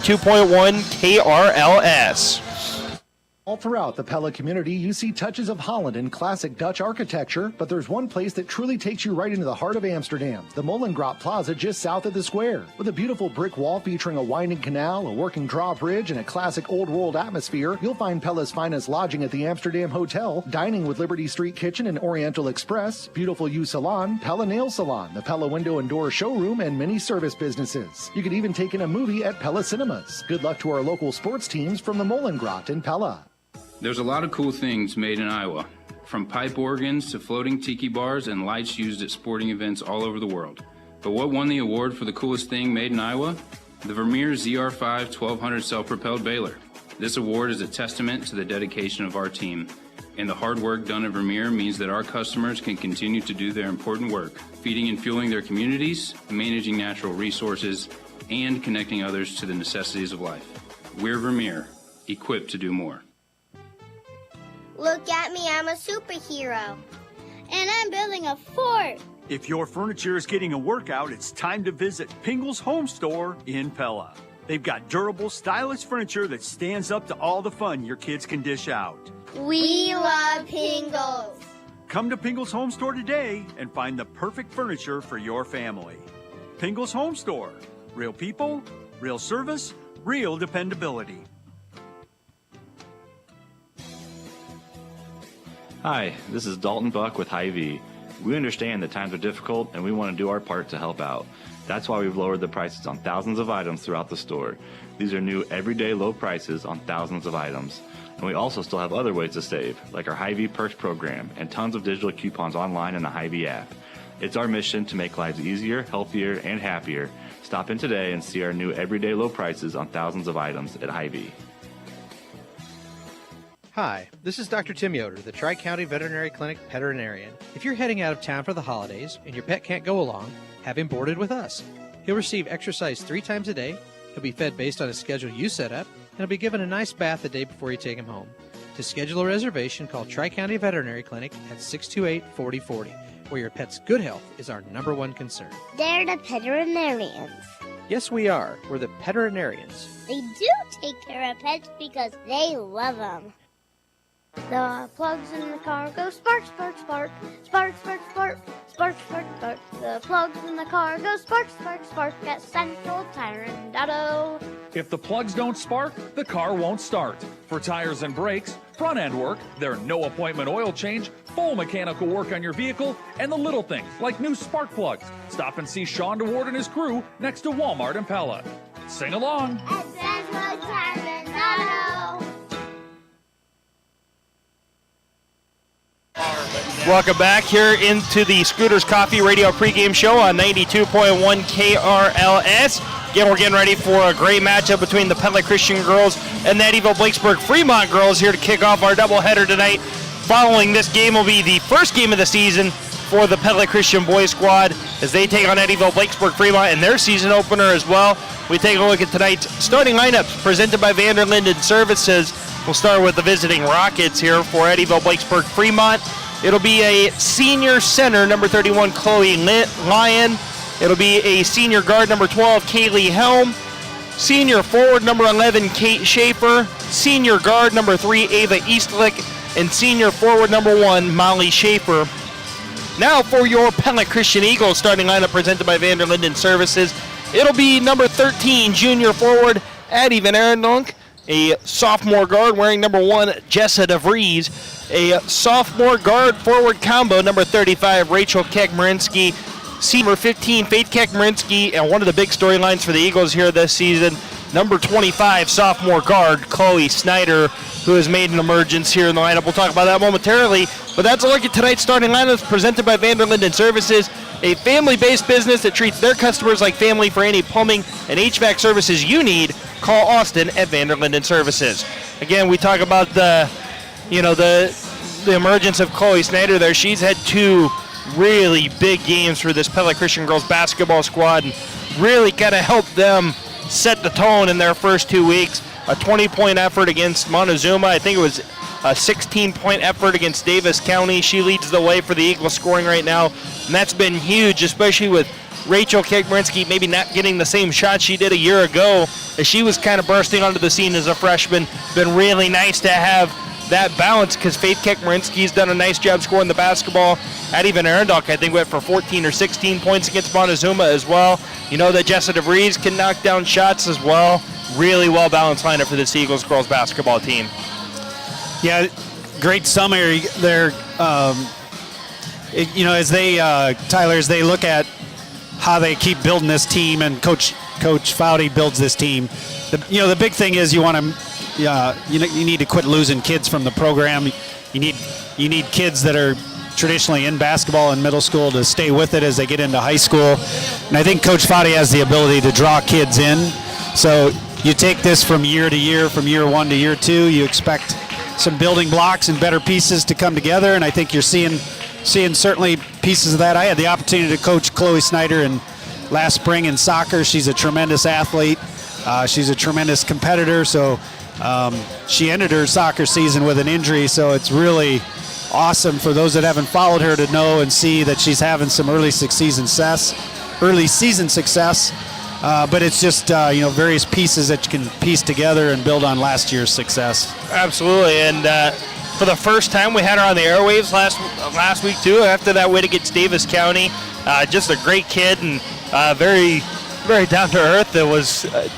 2.1 KRLS. All throughout the Pella community, you see touches of Holland and classic Dutch architecture, but there's one place that truly takes you right into the heart of Amsterdam, the Molengracht Plaza just south of the square. With a beautiful brick wall featuring a winding canal, a working drawbridge, and a classic old world atmosphere, you'll find Pella's finest lodging at the Amsterdam Hotel, dining with Liberty Street Kitchen and Oriental Express, Beautiful You Salon, Pella Nail Salon, the Pella Window and Door Showroom, and many service businesses. You could even take in a movie at Pella Cinemas. Good luck to our local sports teams from the Molengracht in Pella. There's a lot of cool things made in Iowa, from pipe organs to floating tiki bars and lights used at sporting events all over the world. But what won the award for the coolest thing made in Iowa? The Vermeer ZR5 1200 self-propelled baler. This award is a testament to the dedication of our team, and the hard work done at Vermeer means that our customers can continue to do their important work, feeding and fueling their communities, managing natural resources, and connecting others to the necessities of life. We're Vermeer, equipped to do more. Look at me, I'm a superhero. And I'm building a fort. If your furniture is getting a workout, it's time to visit Pingle's Home Store in Pella. They've got durable, stylish furniture that stands up to all the fun your kids can dish out. We love Pingles. Come to Pingle's Home Store today and find the perfect furniture for your family. Pingle's Home Store. Real people, real service, real dependability. Hi, this is Dalton Buck with Hy-Vee. We understand that times are difficult and we want to do our part to help out. That's why we've lowered the prices on thousands of items throughout the store. These are new everyday low prices on thousands of items. And we also still have other ways to save, like our Hy-Vee Perks program and tons of digital coupons online in the Hy-Vee app. It's our mission to make lives easier, healthier, and happier. Stop in today and see our new everyday low prices on thousands of items at Hy-Vee. Hi, this is Dr. Tim Yoder, the Tri-County Veterinary Clinic veterinarian. If you're heading out of town for the holidays and your pet can't go along, have him boarded with us. He'll receive exercise 3 times a day, he'll be fed based on a schedule you set up, and he'll be given a nice bath the day before you take him home. To schedule a reservation, call Tri-County Veterinary Clinic at 628-4040, where your pet's good health is our #1 concern. They're the veterinarians. Yes, we are. We're the veterinarians. They do take care of pets because they love them. The plugs in the car go spark, spark, spark, spark, spark, spark, spark, spark, spark. The plugs in the car go spark, spark, spark at Central Tire and Auto. If the plugs don't spark, the car won't start. For tires and brakes, front end work, their no appointment oil change, full mechanical work on your vehicle, and the little things like new spark plugs. Stop and see Sean DeWard and his crew next to Walmart in Pella. Sing along. At Central Tire and Auto. Welcome back here into the Scooters Coffee Radio pregame show on 92.1 KRLS. Again, we're getting ready for a great matchup between the Pella Christian girls and the Eddyville Blakesburg Fremont girls here to kick off our doubleheader tonight. Following this game will be the first game of the season for the Pella Christian boys squad as they take on Eddyville Blakesburg Fremont in their season opener as well. We take a look at tonight's starting lineups presented by Vanderlinden Services. We'll start with the visiting Rockets here for Eddyville Blakesburg Fremont. It'll be a senior center, number 31, Chloe Lyon. It'll be a senior guard, number 12, Kaylee Helm. Senior forward, number 11, Kate Schaefer. Senior guard, number 3, Ava Eastlick. And senior forward, number 1, Molly Schaefer. Now for your Pella Christian Eagles starting lineup presented by Vanderlinden Services. It'll be number 13, junior forward, Addie Van Arendonk. A sophomore guard wearing number 1, Jessa DeVries. A sophomore guard forward combo, number 35, Rachel Kekmarinsky. Senior 15, Faith Kekmarinsky. And one of the big storylines for the Eagles here this season, number 25, sophomore guard, Chloe Snyder, who has made an emergence here in the lineup. We'll talk about that momentarily. But that's a look at tonight's starting lineup presented by Vanderlinden Services, a family-based business that treats their customers like family. For any plumbing and HVAC services you need, call Austin at Vanderlinden Services. Again, we talk about the emergence of Chloe Snyder there. She's had 2 really big games for this Pella Christian girls basketball squad and really kind of helped them set the tone in their first 2 weeks. A 20-point effort against Montezuma. I think it was a 16-point effort against Davis County. She leads the way for the Eagles scoring right now, and that's been huge, especially with Rachel Kekmerinsky maybe not getting the same shot she did a year ago as she was kind of bursting onto the scene as a freshman. Been really nice to have that balance because Faith Kekmerinsky's done a nice job scoring the basketball. Addie Van Arendonk, I think, went for 14 or 16 points against Montezuma as well. You know that Jessa DeVries can knock down shots as well. Really well-balanced lineup for this Eagles girls basketball team. Yeah, great summary there. As they, Tyler, as they look at how they keep building this team and Coach Foudy builds this team, the big thing is you want to, you need to quit losing kids from the program. You need kids that are traditionally in basketball in middle school to stay with it as they get into high school. And I think Coach Foudy has the ability to draw kids in. So you take this from year to year, from year 1 to year 2, you expect some building blocks and better pieces to come together, and I think you're seeing certainly pieces of that. I had the opportunity to coach Chloe Snyder last spring in soccer. She's a tremendous athlete. She's a tremendous competitor. So she ended her soccer season with an injury. So it's really awesome for those that haven't followed her to know and see that she's having some early season success. But it's just various pieces that you can piece together and build on last year's success. Absolutely, and for the first time we had her on the airwaves last week too. After that win against Davis County, just a great kid and very, very down to earth.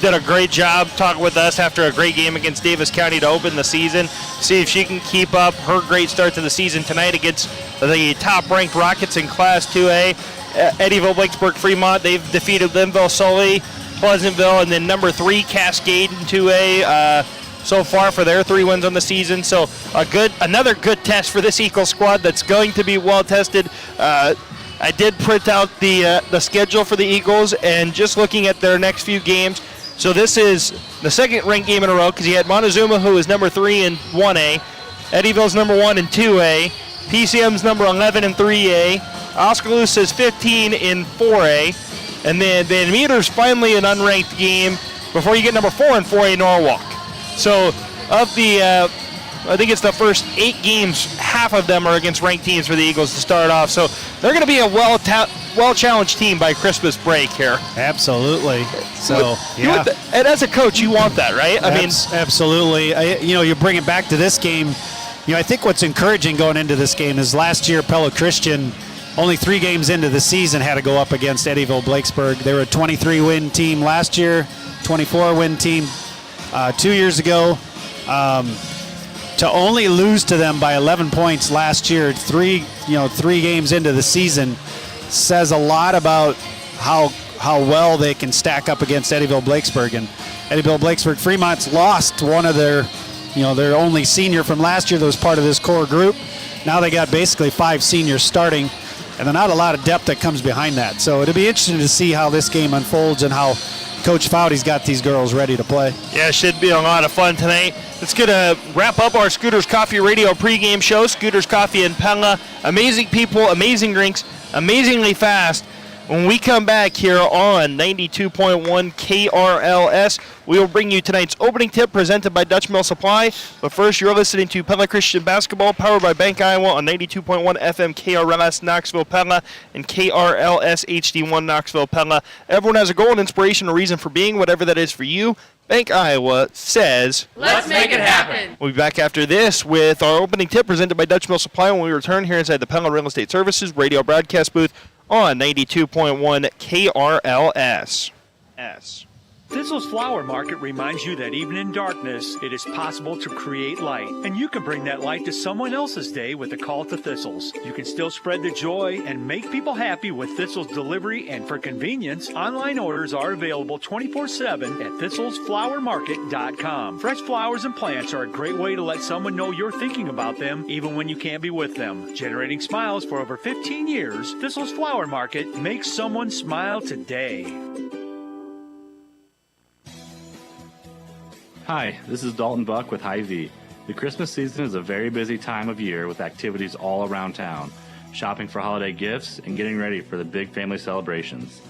Did a great job talking with us after a great game against Davis County to open the season. See if she can keep up her great start to the season tonight against the top-ranked Rockets in Class 2A. Eddyville, Blakesburg, Fremont, they've defeated Linville, Sully, Pleasantville, and then number 3, Cascade in 2A so far for their 3 wins on the season. So another good test for this Eagle squad that's going to be well tested. I did print out the schedule for the Eagles, and just looking at their next few games. So this is the second ranked game in a row because you had Montezuma, who is number 3 in 1A, Eddyville's number 1 in 2A, PCM's number 11 in 3A, Oskaloosa is 15 in 4A, and then Van Meter's finally an unranked game before you get number 4 in 4A Norwalk. So of the, I think it's the first 8 games, half of them are against ranked teams for the Eagles to start off. So they're going to be a well-challenged team by Christmas break here. Absolutely. So, yeah. And as a coach, you want that, right? Absolutely. You bring it back to this game. I think what's encouraging going into this game is last year Pella Christian, only 3 games into the season, had to go up against Eddyville Blakesburg. They were a 23-win team last year, 24-win team 2 years ago. To only lose to them by 11 points last year, 3 games into the season, says a lot about how well they can stack up against Eddyville Blakesburg. And Eddyville Blakesburg Fremont's lost one of their only senior from last year that was part of this core group. Now they got basically 5 seniors starting, and there's not a lot of depth that comes behind that. So it'll be interesting to see how this game unfolds and how Coach Foudy's got these girls ready to play. Yeah, it should be a lot of fun tonight. It's going to wrap up our Scooters Coffee Radio pregame show. Scooters Coffee in Pella. Amazing people, amazing drinks, amazingly fast. When we come back here on 92.1 KRLS, we will bring you tonight's opening tip presented by Dutch Mill Supply. But first, you're listening to Pella Christian Basketball, powered by Bank Iowa on 92.1 FM KRLS Knoxville Pella and KRLS HD1 Knoxville Pella. Everyone has a goal, an inspiration, a reason for being, whatever that is for you. Bank Iowa says, let's make it happen. We'll be back after this with our opening tip presented by Dutch Mill Supply when we return here inside the Pella Real Estate Services radio broadcast booth on 92.1 KRLS. Thistle's Flower Market reminds you that even in darkness, it is possible to create light. And you can bring that light to someone else's day with a call to Thistles. You can still spread the joy and make people happy with Thistle's delivery, and for convenience, online orders are available 24/7 at thistlesflowermarket.com. Fresh flowers and plants are a great way to let someone know you're thinking about them, even when you can't be with them. Generating smiles for over 15 years, Thistle's Flower Market makes someone smile today. Hi, this is Dalton Buck with Hy-Vee. The Christmas season is a very busy time of year with activities all around town, shopping for holiday gifts and getting ready for the big family celebrations.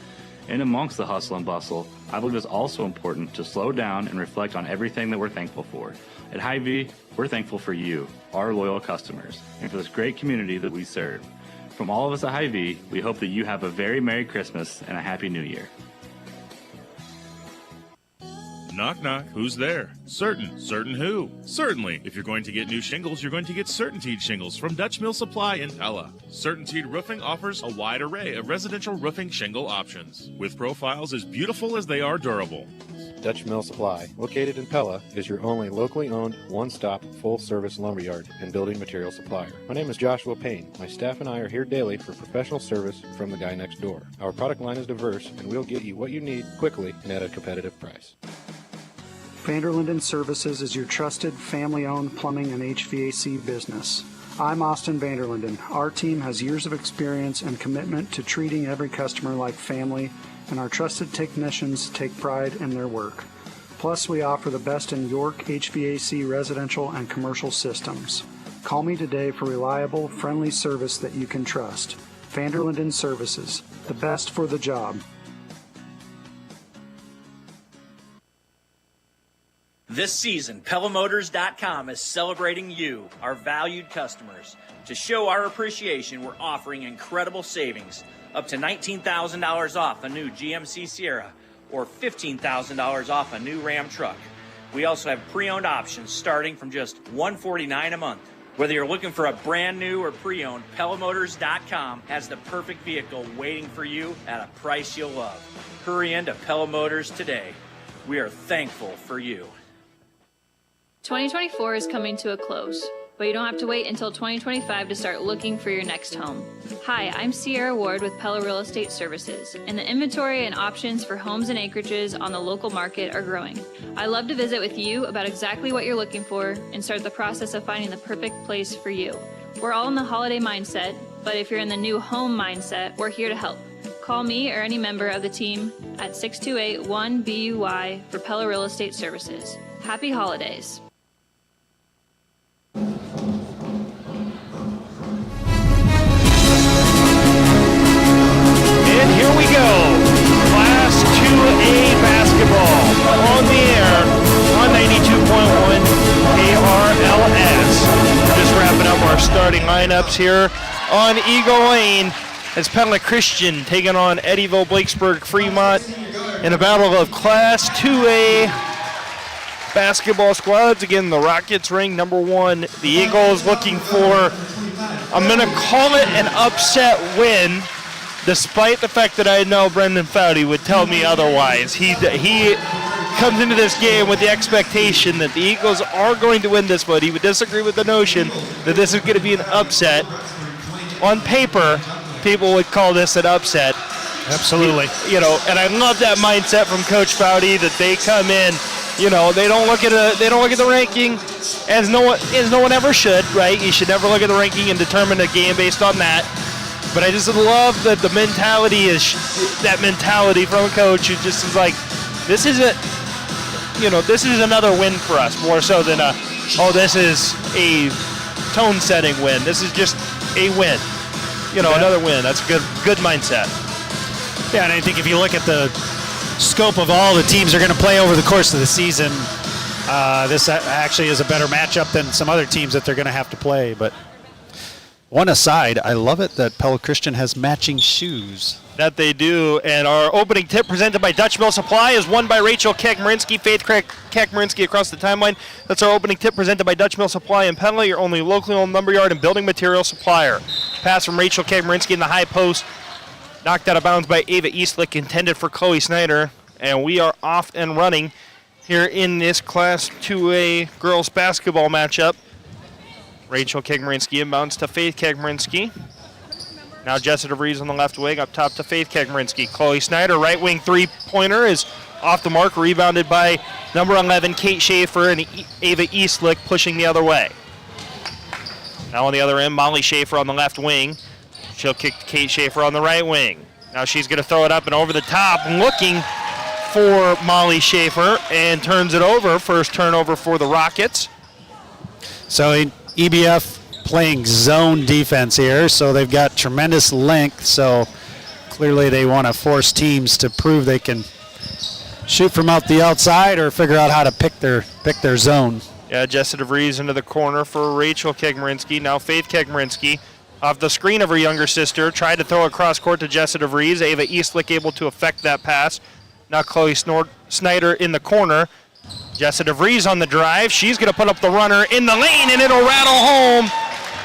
In amongst the hustle and bustle, I believe it's also important to slow down and reflect on everything that we're thankful for. At Hy-Vee, we're thankful for you, our loyal customers, and for this great community that we serve. From all of us at Hy-Vee, we hope that you have a very Merry Christmas and a Happy New Year. Knock, knock. Who's there? Certain. Certain who? Certainly. If you're going to get new shingles, you're going to get Certainteed shingles from Dutch Mill Supply in Pella. Certainteed Roofing offers a wide array of residential roofing shingle options, with profiles as beautiful as they are durable. Dutch Mill Supply, located in Pella, is your only locally owned, one-stop, full-service lumberyard and building material supplier. My name is Joshua Payne. My staff and I are here daily for professional service from the guy next door. Our product line is diverse, and we'll get you what you need quickly and at a competitive price. Vanderlinden Services is your trusted, family-owned plumbing and HVAC business. I'm Austin Vanderlinden. Our team has years of experience and commitment to treating every customer like family, and our trusted technicians take pride in their work. Plus, we offer the best in York HVAC residential and commercial systems. Call me today for reliable, friendly service that you can trust. Vanderlinden Services, the best for the job. This season, PellaMotors.com is celebrating you, our valued customers. To show our appreciation, we're offering incredible savings, up to $19,000 off a new GMC Sierra or $15,000 off a new Ram truck. We also have pre-owned options starting from just $149 a month. Whether you're looking for a brand new or pre-owned, PellaMotors.com has the perfect vehicle waiting for you at a price you'll love. Hurry into Pella Motors today. We are thankful for you. 2024 is coming to a close, but you don't have to wait until 2025 to start looking for your next home. Hi, I'm Sierra Ward with Pella Real Estate Services, and the inventory and options for homes and acreages on the local market are growing. I love to visit with you about exactly what you're looking for and start the process of finding the perfect place for you. We're all in the holiday mindset, but if you're in the new home mindset, we're here to help. Call me or any member of the team at 628-1BUY for Pella Real Estate Services. Happy holidays. And here we go. Class 2A basketball on the air on 92.1 KRLS. We're just wrapping up our starting lineups here on Eagle Lane as Pella Christian taking on Eddyville Blakesburg Fremont in a battle of Class 2A basketball squads. Again, the Rockets ring number 1. The Eagles looking for, I'm going to call it an upset win, despite the fact that I know Brendan Foudy would tell me otherwise. He comes into this game with the expectation that the Eagles are going to win this, but he would disagree with the notion that this is going to be an upset. On paper, people would call this an upset. Absolutely. And I love that mindset from Coach Foudy that they come in. They don't look at the ranking as no one ever should, right? You should never look at the ranking and determine a game based on that. But I just love that the mentality is that mentality from a coach who just is like, this is another win for us, more so than this is a tone-setting win. This is just a win. Another win. That's a good mindset. Yeah, and I think if you look at the scope of all the teams are going to play over the course of the season, this actually is a better matchup than some other teams that they're going to have to play. But one aside, I love it that Pella Christian has matching shoes. That they do. And our opening tip presented by Dutch Mill Supply is won by Rachel Kekmarinsky, Faith Kekmarinsky across the timeline. That's our opening tip presented by Dutch Mill Supply in Pella, your only locally owned lumberyard and building material supplier. Pass from Rachel Kekmarinsky in the high post. Knocked out of bounds by Ava Eastlick, intended for Chloe Snyder. And we are off and running here in this Class 2A girls basketball matchup. Rachel Kekmarinsky inbounds to Faith Kekmarinsky. Now Jessica DeVries on the left wing, up top to Faith Kekmarinsky. Chloe Snyder, right wing three-pointer, is off the mark, rebounded by number 11, Kate Schaefer, and Ava Eastlick pushing the other way. Now on the other end, Molly Schaefer on the left wing. She'll kick to Kate Schaefer on the right wing. Now she's going to throw it up and over the top, looking for Molly Schaefer, and turns it over. First turnover for the Rockets. So EBF playing zone defense here, so they've got tremendous length, so clearly they want to force teams to prove they can shoot from out the outside or figure out how to pick their zone. Yeah, Jessica DeVries into the corner for Rachel Kekmarinsky. Now Faith Kekmarinsky off the screen of her younger sister. Tried to throw across court to Jessa DeVries. Ava Eastlick able to effect that pass. Now Chloe Snyder in the corner. Jessa DeVries on the drive. She's going to put up the runner in the lane, and it'll rattle home.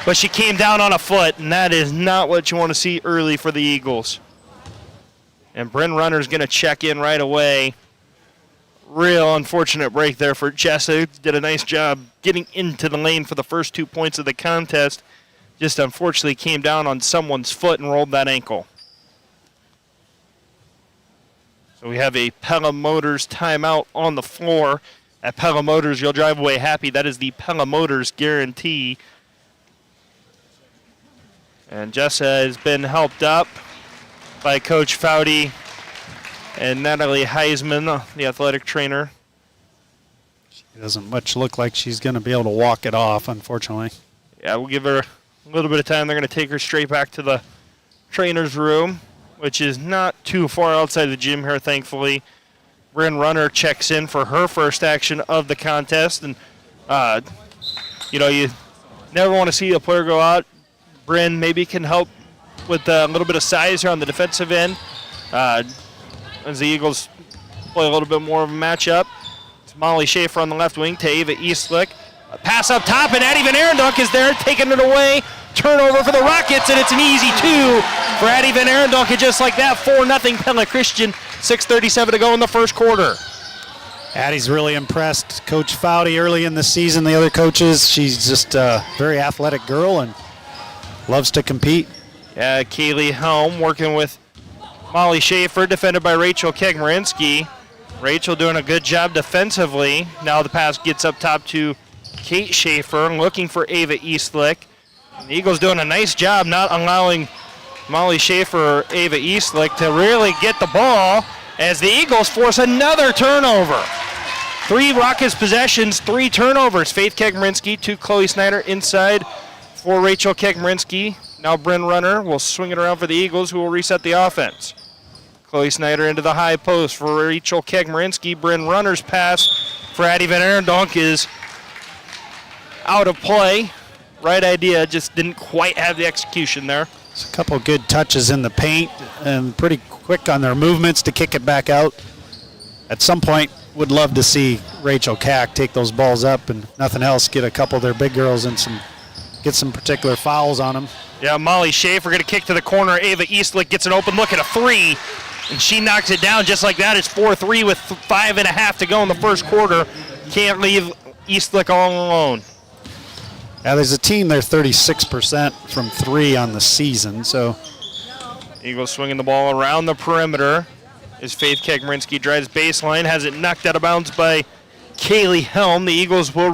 But she came down on a foot, and that is not what you want to see early for the Eagles. And Bryn Runner's going to check in right away. Real unfortunate break there for Jessa. Did a nice job getting into the lane for the first 2 points of the contest. Just unfortunately came down on someone's foot and rolled that ankle. So we have a Pella Motors timeout on the floor. At Pella Motors, you'll drive away happy. That is the Pella Motors guarantee. And Jessa has been helped up by Coach Foudy and Natalie Heisman, the athletic trainer. It doesn't much look like she's going to be able to walk it off, unfortunately. Yeah, we'll give her a little bit of time. They're going to take her straight back to the trainer's room, which is not too far outside the gym here, thankfully. Bryn Runner checks in for her first action of the contest. And, you never want to see a player go out. Bryn maybe can help with a little bit of size here on the defensive end. As the Eagles play a little bit more of a matchup. It's Molly Schaefer on the left wing to Ava Eastlick. A pass up top, and Addie Van Arendonk is there, taking it away. Turnover for the Rockets, and it's an easy 2 for Addie Van Arendonk. And just like that, 4-0 Pella Christian. 6:37 to go in the first quarter. Addie's really impressed Coach Foudy early in the season, the other coaches. She's just a very athletic girl and loves to compete. Yeah, Kaylee Helm working with Molly Schaefer, defended by Rachel Kegmarinsky. Rachel doing a good job defensively. Now the pass gets up top to Kate Schaefer, looking for Ava Eastlick. The Eagles doing a nice job not allowing Molly Schaefer or Ava Eastlick to really get the ball as the Eagles force another turnover. 3 Rockets possessions, 3 turnovers. Faith Kegmarinsky to Chloe Snyder inside for Rachel Kegmarinsky. Now Bryn Runner will swing it around for the Eagles, who will reset the offense. Chloe Snyder into the high post for Rachel Kegmarinsky. Bryn Runner's pass for Addie Van Arendonk is out of play. Right idea, just didn't quite have the execution there. It's a couple good touches in the paint and pretty quick on their movements to kick it back out. At some point, would love to see Rachel Cack take those balls up and nothing else, get a couple of their big girls and get some particular fouls on them. Yeah, Molly Schaefer going to kick to the corner. Ava Eastlick gets an open look at a 3, and she knocks it down just like that. It's 4-3 with 5.5 to go in the first quarter. Can't leave Eastlick all alone. Yeah, there's a team there 36% from 3 on the season, so. Eagles swinging the ball around the perimeter as Faith Kegmarinsky drives baseline, has it knocked out of bounds by Kaylee Helm. The Eagles will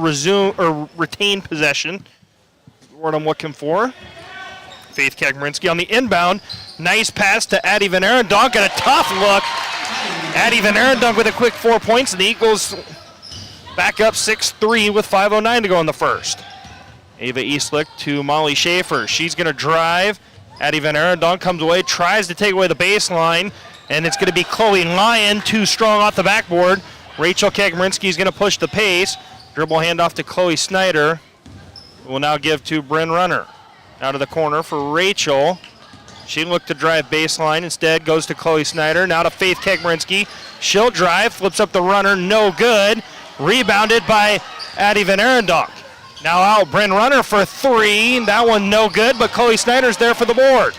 retain possession. What I'm looking for. Faith Kegmarinsky on the inbound. Nice pass to Addie Van Arendonk and a tough look. Addie Van Arendonk with a quick 4 points, and the Eagles back up 6-3 with 5:09 to go in the first. Ava Eastlick to Molly Schaefer. She's going to drive. Addie Van Arendonk comes away, tries to take away the baseline, and it's going to be Chloe Lyon, too strong off the backboard. Rachel Kegmarinsky is going to push the pace. Dribble handoff to Chloe Snyder. Will now give to Bryn Runner. Out of the corner for Rachel. She looked to drive baseline. Instead goes to Chloe Snyder. Now to Faith Kegmarinsky. She'll drive, flips up the runner, no good. Rebounded by Addie Van Arendonk. Now out Bryn Runner for 3. That one no good, but Chloe Snyder's there for the board.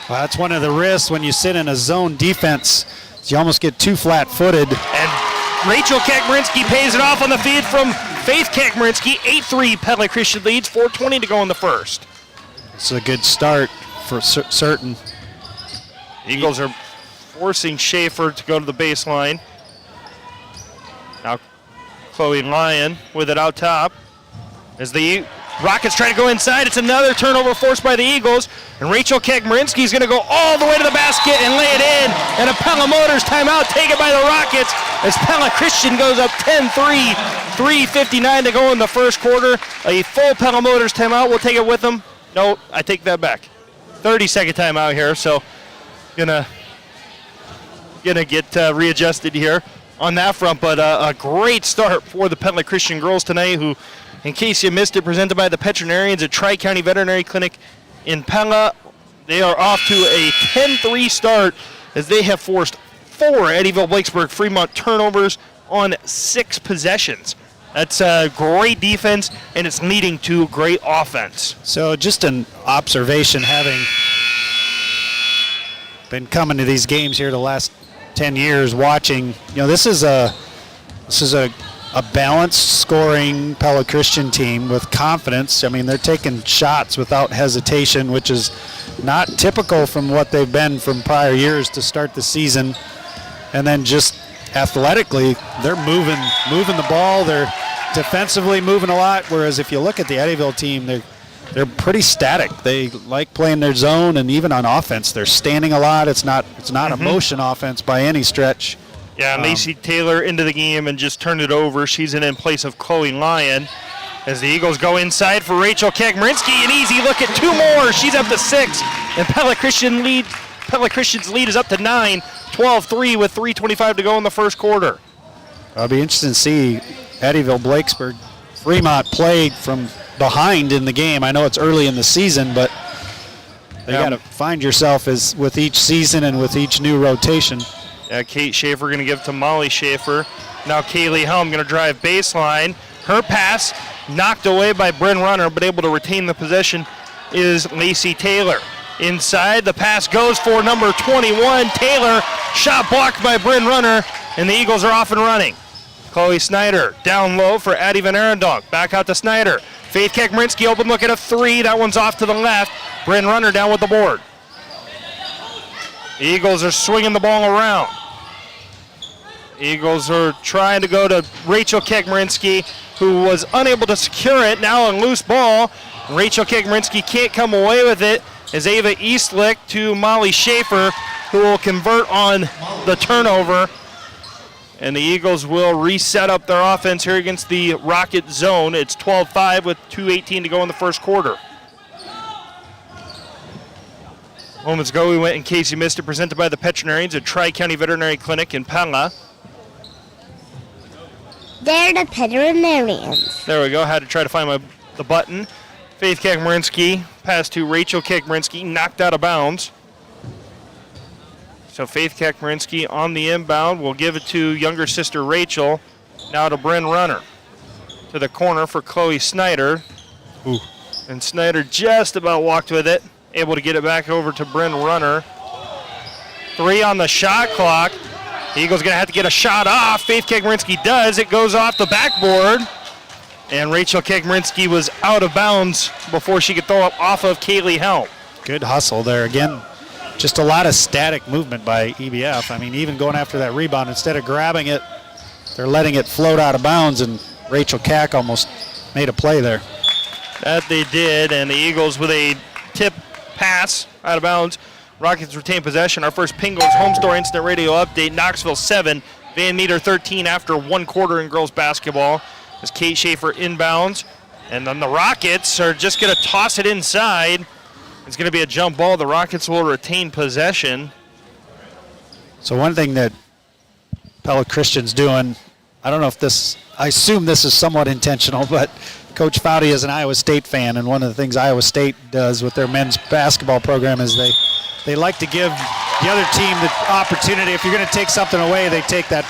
Well, that's one of the risks when you sit in a zone defense. You almost get too flat-footed. And Rachel Kegmarinsky pays it off on the feed from Faith Kegmarinsky. 8-3 Pella Christian leads, 4:20 to go in the first. It's a good start for certain. Eagles are forcing Schaefer to go to the baseline. Now Chloe Lyon with it out top. As the Rockets try to go inside, it's another turnover forced by the Eagles. And Rachel Kegmarinsky is going to go all the way to the basket and lay it in. And a Pella Motors timeout taken by the Rockets as Pella Christian goes up 10-3. 3:59 to go in the first quarter. A full Pella Motors timeout. We'll take it with them. No, I take that back. 30-second timeout here, so gonna get readjusted here on that front. But a great start for the Pella Christian girls tonight, who In case you missed it, presented by the veterinarians at Tri-County Veterinary Clinic in Pella. They are off to a 10-3 start as they have forced 4 Eddyville-Blakesburg-Fremont turnovers on 6 possessions. That's a great defense, and it's leading to great offense. So just an observation, having been coming to these games here the last 10 years, watching, this is a balanced scoring Pella Christian team with confidence. I mean, they're taking shots without hesitation, which is not typical from what they've been from prior years to start the season. And then just athletically, they're moving the ball. They're defensively moving a lot, whereas if you look at the Eddyville team, they're pretty static. They like playing their zone, and even on offense, they're standing a lot. It's not a motion offense by any stretch. Yeah, Macy Taylor into the game and just turned it over. She's in place of Chloe Lyon as the Eagles go inside for Rachel Kegmerinsky. An easy look at 2 more. She's up to 6, and Pella Christian's lead is up to 9, 12-3 with 3:25 to go in the first quarter. I'll be interested to see Eddyville-Blakesburg Fremont play from behind in the game. I know it's early in the season, but you got to find yourself with each season and with each new rotation. Kate Schaefer going to give to Molly Schaefer. Now Kaylee Helm going to drive baseline. Her pass knocked away by Bryn Runner, but able to retain the possession is Lacey Taylor. Inside, the pass goes for number 21, Taylor. Shot blocked by Bryn Runner, and the Eagles are off and running. Chloe Snyder down low for Addie Van Arendonk. Back out to Snyder. Faith Kekmerinsky open look at a 3. That one's off to the left. Bryn Runner down with the board. The Eagles are swinging the ball around. Eagles are trying to go to Rachel Kekmerinsky, who was unable to secure it. Now a loose ball. Rachel Kekmerinsky can't come away with it as Ava Eastlick to Molly Schaefer, who will convert on the turnover. And the Eagles will reset up their offense here against the Rocket zone. It's 12-5 with 2:18 to go in the first quarter. Moments ago, we went, in case you missed it, presented by the veterinarians at Tri-County Veterinary Clinic in Pella. They're the veterinarians. There we go. Had to try to find the button. Faith Kekmerinsky, pass to Rachel Kekmerinsky, knocked out of bounds. So Faith Kekmerinsky on the inbound will give it to younger sister Rachel. Now to Bryn Runner. To the corner for Chloe Snyder. Ooh. And Snyder just about walked with it. Able to get it back over to Bryn Runner. 3 on the shot clock. The Eagles going to have to get a shot off. Faith Kekmerinsky does. It goes off the backboard. And Rachel Kekmerinsky was out of bounds before she could throw it off of Kaylee Helm. Good hustle there. Again, just a lot of static movement by EBF. I mean, even going after that rebound, instead of grabbing it, they're letting it float out of bounds, and Rachel Kack almost made a play there. That they did, and the Eagles with a tip pass out of bounds. Rockets retain possession. Our first Pingles Home Store Instant Radio update. Knoxville 7, Van Meter 13 after 1 quarter in girls basketball. As Kate Schaefer inbounds. And then the Rockets are just going to toss it inside. It's going to be a jump ball. The Rockets will retain possession. So one thing that Pella Christian's doing, I don't know if this, I assume this is somewhat intentional, but Coach Foudy is an Iowa State fan, and one of the things Iowa State does with their men's basketball program is they like to give the other team the opportunity. If you're going to take something away, they take that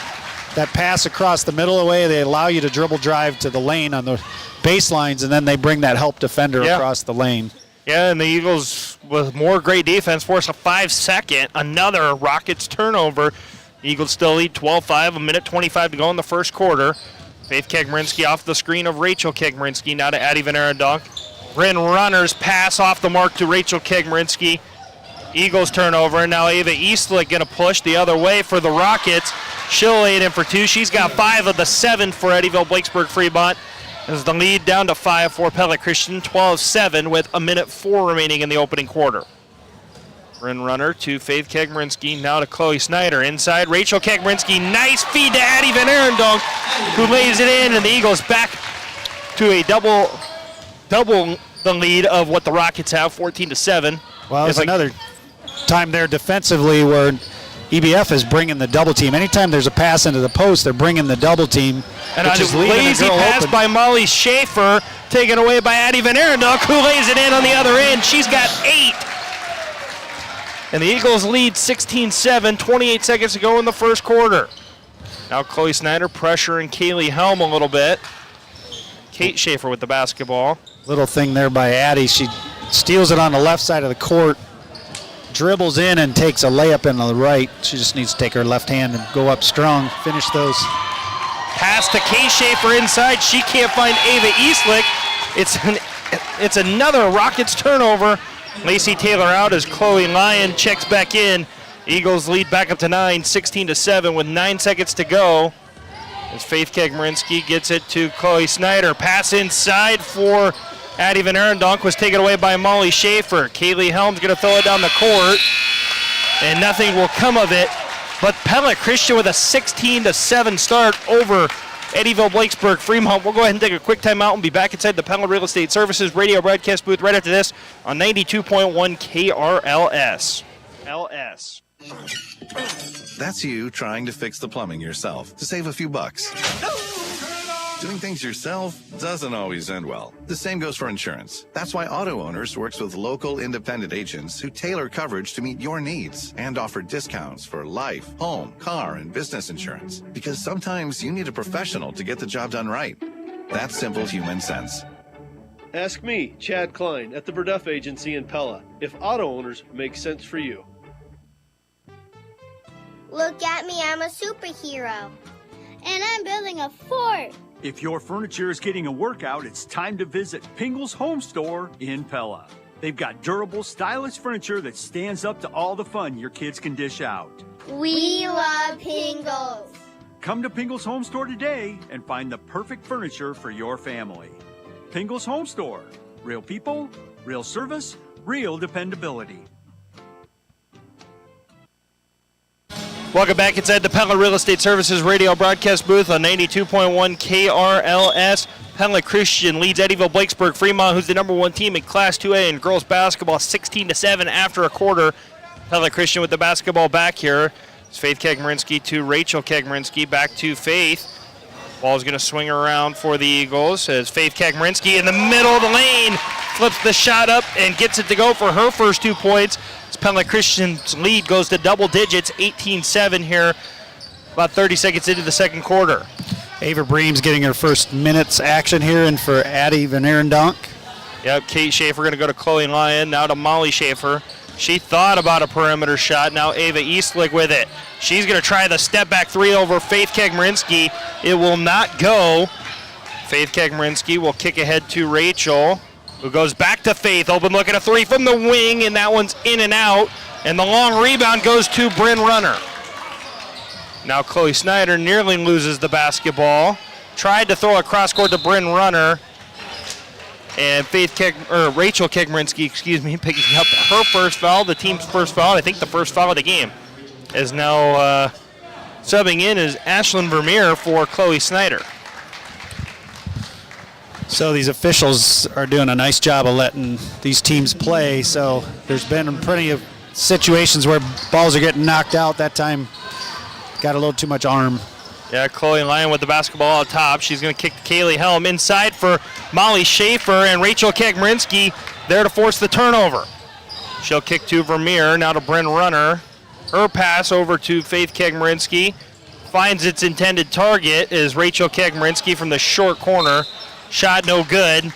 pass across the middle away. They allow you to dribble drive to the lane on the baselines, and then they bring that help defender across the lane. Yeah, and the Eagles, with more great defense, force a 5-second, another Rockets turnover. The Eagles still lead 12-5, a minute 25 to go in the first quarter. Faith Kekmerinsky off the screen of Rachel Kekmerinsky, now to Addie Van Arendonk. Bryn Runner's pass off the mark to Rachel Kekmerinsky. Eagles turnover, and now Ava Eastlick going to push the other way for the Rockets. She'll lay it in for 2. She's got 5 of the 7 for Eddyville-Blakesburg Fremont. As the lead down to 5 for Pella Christian, 12-7 with a minute 4 remaining in the opening quarter. Bryn Runner to Faith Kekmerinsky, now to Chloe Snyder. Inside, Rachel Kekmerinsky, nice feed to Addie Van Arendonk, who lays it in, and the Eagles back to a double the lead of what the Rockets have, 14-7. Well, there's another time there defensively where EBF is bringing the double team. Anytime there's a pass into the post, they're bringing the double team. And a lazy pass by Molly Schaefer, taken away by Addie Van Arendonk, who lays it in on the other end. She's got 8. And the Eagles lead 16-7, 28 seconds to go in the first quarter. Now Chloe Snyder pressuring Kaylee Helm a little bit. Kate Schaefer with the basketball. Little thing there by Addie. She steals it on the left side of the court, dribbles in and takes a layup in on the right. She just needs to take her left hand and go up strong, finish those. Pass to Kate Schaefer inside. She can't find Ava Eastlick. It's another Rockets turnover. Lacey Taylor out as Chloe Lyon checks back in. Eagles lead back up to 9, 16-7 with 9 seconds to go. As Faith Kegmarinsky gets it to Chloe Snyder. Pass inside for Addie Van Arendonk was taken away by Molly Schaefer. Kaylee Helm's going to throw it down the court, and nothing will come of it. But Pella Christian with a 16-7 start over Eddyville Blakesburg Fremont. We'll go ahead and take a quick timeout and be back inside the Pella Real Estate Services radio broadcast booth right after this on 92.1 KRLS. LS. That's you trying to fix the plumbing yourself to save a few bucks. Doing things yourself doesn't always end well. The same goes for insurance. That's why Auto Owners works with local independent agents who tailor coverage to meet your needs and offer discounts for life, home, car, and business insurance. Because sometimes you need a professional to get the job done right. That's simple human sense. Ask me, Chad Klein, at the Verduff Agency in Pella, if Auto Owners make sense for you. Look at me, I'm a superhero. And I'm building a fort. If your furniture is getting a workout, it's time to visit Pingle's Home Store in Pella. They've got durable, stylish furniture that stands up to all the fun your kids can dish out. We love Pingles. Come to Pingle's Home Store today and find the perfect furniture for your family. Pingle's Home Store. Real people, real service, real dependability. Welcome back inside the Pella Real Estate Services radio broadcast booth on 92.1 KRLS. Pella Christian leads Eddyville Blakesburg Fremont, who's the number 1 team in Class 2A in girls basketball, 16-7 after a quarter. Pella Christian with the basketball back here. It's Faith Kegmarinsky to Rachel Kegmarinsky, back to Faith. Ball's going to swing around for the Eagles as Faith Kegmarinsky in the middle of the lane flips the shot up and gets it to go for her first 2 points. Pella Christian's lead goes to double digits, 18-7 here, about 30 seconds into the second quarter. Ava Bream's getting her first minutes action here, and for Addie Van Arendonk. Yep, Kate Schaefer going to go to Chloe Lyon, now to Molly Schaefer. She thought about a perimeter shot, now Ava Eastlick with it. She's going to try the step-back 3 over Faith Kegmarinsky. It will not go. Faith Kegmarinsky will kick ahead to Rachel, who goes back to Faith. Open look at a 3 from the wing, and that one's in and out. And the long rebound goes to Bryn Runner. Now Chloe Snyder nearly loses the basketball. Tried to throw a cross court to Bryn Runner. And Rachel Kegmarinsky, picking up her first foul, the team's first foul, I think the first foul of the game. Is now subbing in is Ashlyn Vermeer for Chloe Snyder. So these officials are doing a nice job of letting these teams play. So there's been plenty of situations where balls are getting knocked out. That time got a little too much arm. Yeah, Chloe Lyon with the basketball out top. She's going to kick to Kaylee Helm inside for Molly Schaefer, and Rachel Kegmarinsky there to force the turnover. She'll kick to Vermeer, now to Bryn Runner. Her pass over to Faith Kegmarinsky. Finds its intended target is Rachel Kegmarinsky from the short corner. Shot no good,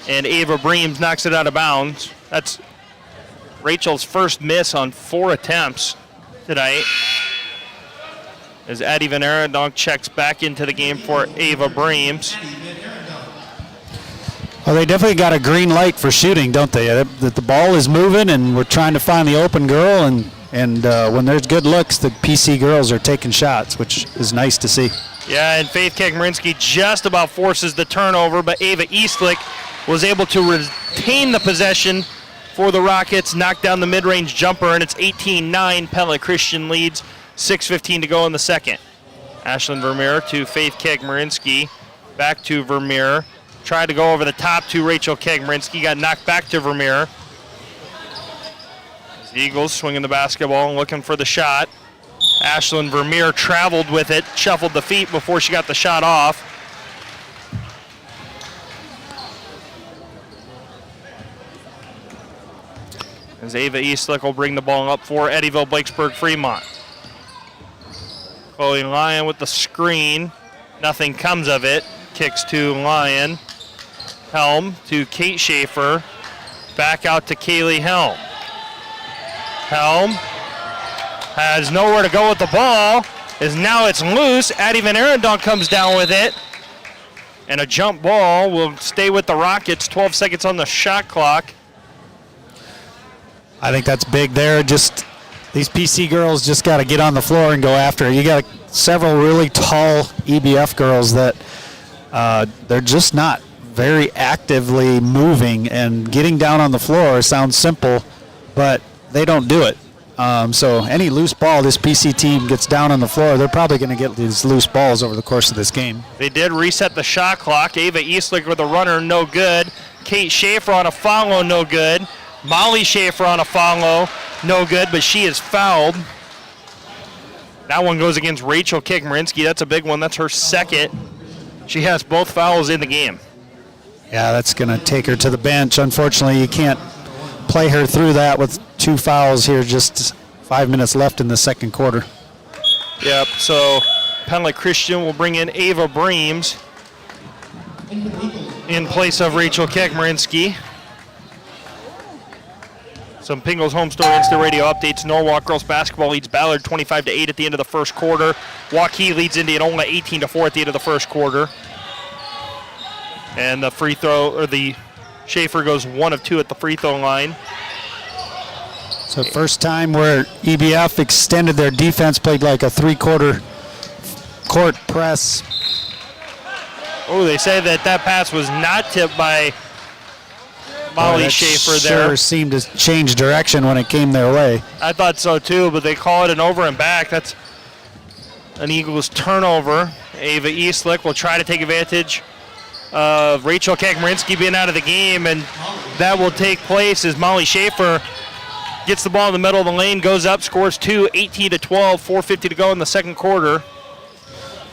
and Ava Breams knocks it out of bounds. That's Rachel's first miss on 4 attempts tonight. As Addie Van Arendonk checks back into the game for Ava Breams. Well, they definitely got a green light for shooting, don't they? That the ball is moving, and we're trying to find the open girl, and when there's good looks, the PC girls are taking shots, which is nice to see. Yeah, and Faith Kegmarinsky just about forces the turnover, but Ava Eastlick was able to retain the possession for the Rockets, knock down the mid-range jumper, and it's 18-9. Pella Christian leads, 6:15 to go in the second. Ashlyn Vermeer to Faith Kegmarinsky, back to Vermeer. Tried to go over the top to Rachel Kegmarinsky, got knocked back to Vermeer. The Eagles swinging the basketball and looking for the shot. Ashlyn Vermeer traveled with it, shuffled the feet before she got the shot off. As Ava Eastlick will bring the ball up for Eddyville Blakesburg Fremont. Chloe Lyon with the screen. Nothing comes of it. Kicks to Lyon. Helm to Kate Schaefer. Back out to Kaylee Helm. Helm has nowhere to go with the ball. Now it's loose. Addie Van Arendonk comes down with it. And a jump ball will stay with the Rockets. 12 seconds on the shot clock. I think that's big there. Just these PC girls just got to get on the floor and go after it. You got several really tall EBF girls that they're just not very actively moving, and getting down on the floor sounds simple, but they don't do it. So any loose ball this PC team gets down on the floor, they're probably going to get these loose balls over the course of this game. They did reset the shot clock. Ava Eastlick with a runner, no good. Kate Schaefer on a follow, no good. Molly Schaefer on a follow, no good, but she is fouled. That one goes against Rachel Kikmarinsky. That's a big one. That's her second. She has both fouls in the game. Yeah, that's going to take her to the bench. Unfortunately, you can't play her through that with 2 fouls here, just 5 minutes left in the second quarter. Yep, so Pella Christian will bring in Ava Breams in place of Rachel Kikmarinsky. Some Pingles Home Store Instant Radio updates. Norwalk girls basketball leads Ballard 25-8 at the end of the first quarter. Waukee leads Indianola 18-4 at the end of the first quarter. And the free throw, or the Schaefer goes 1 of 2 at the free throw line. So first time where EBF extended their defense, played like a 3-quarter court press. Oh, they say that pass was not tipped by Molly Schaefer there. Sure seemed to change direction when it came their way. I thought so too, but they call it an over and back. That's an Eagles turnover. Ava Eastlick will try to take advantage of Rachel Kikmarinsky being out of the game, and that will take place as Molly Schaefer gets the ball in the middle of the lane, goes up, scores 2, 18-12, 4:50 to go in the second quarter.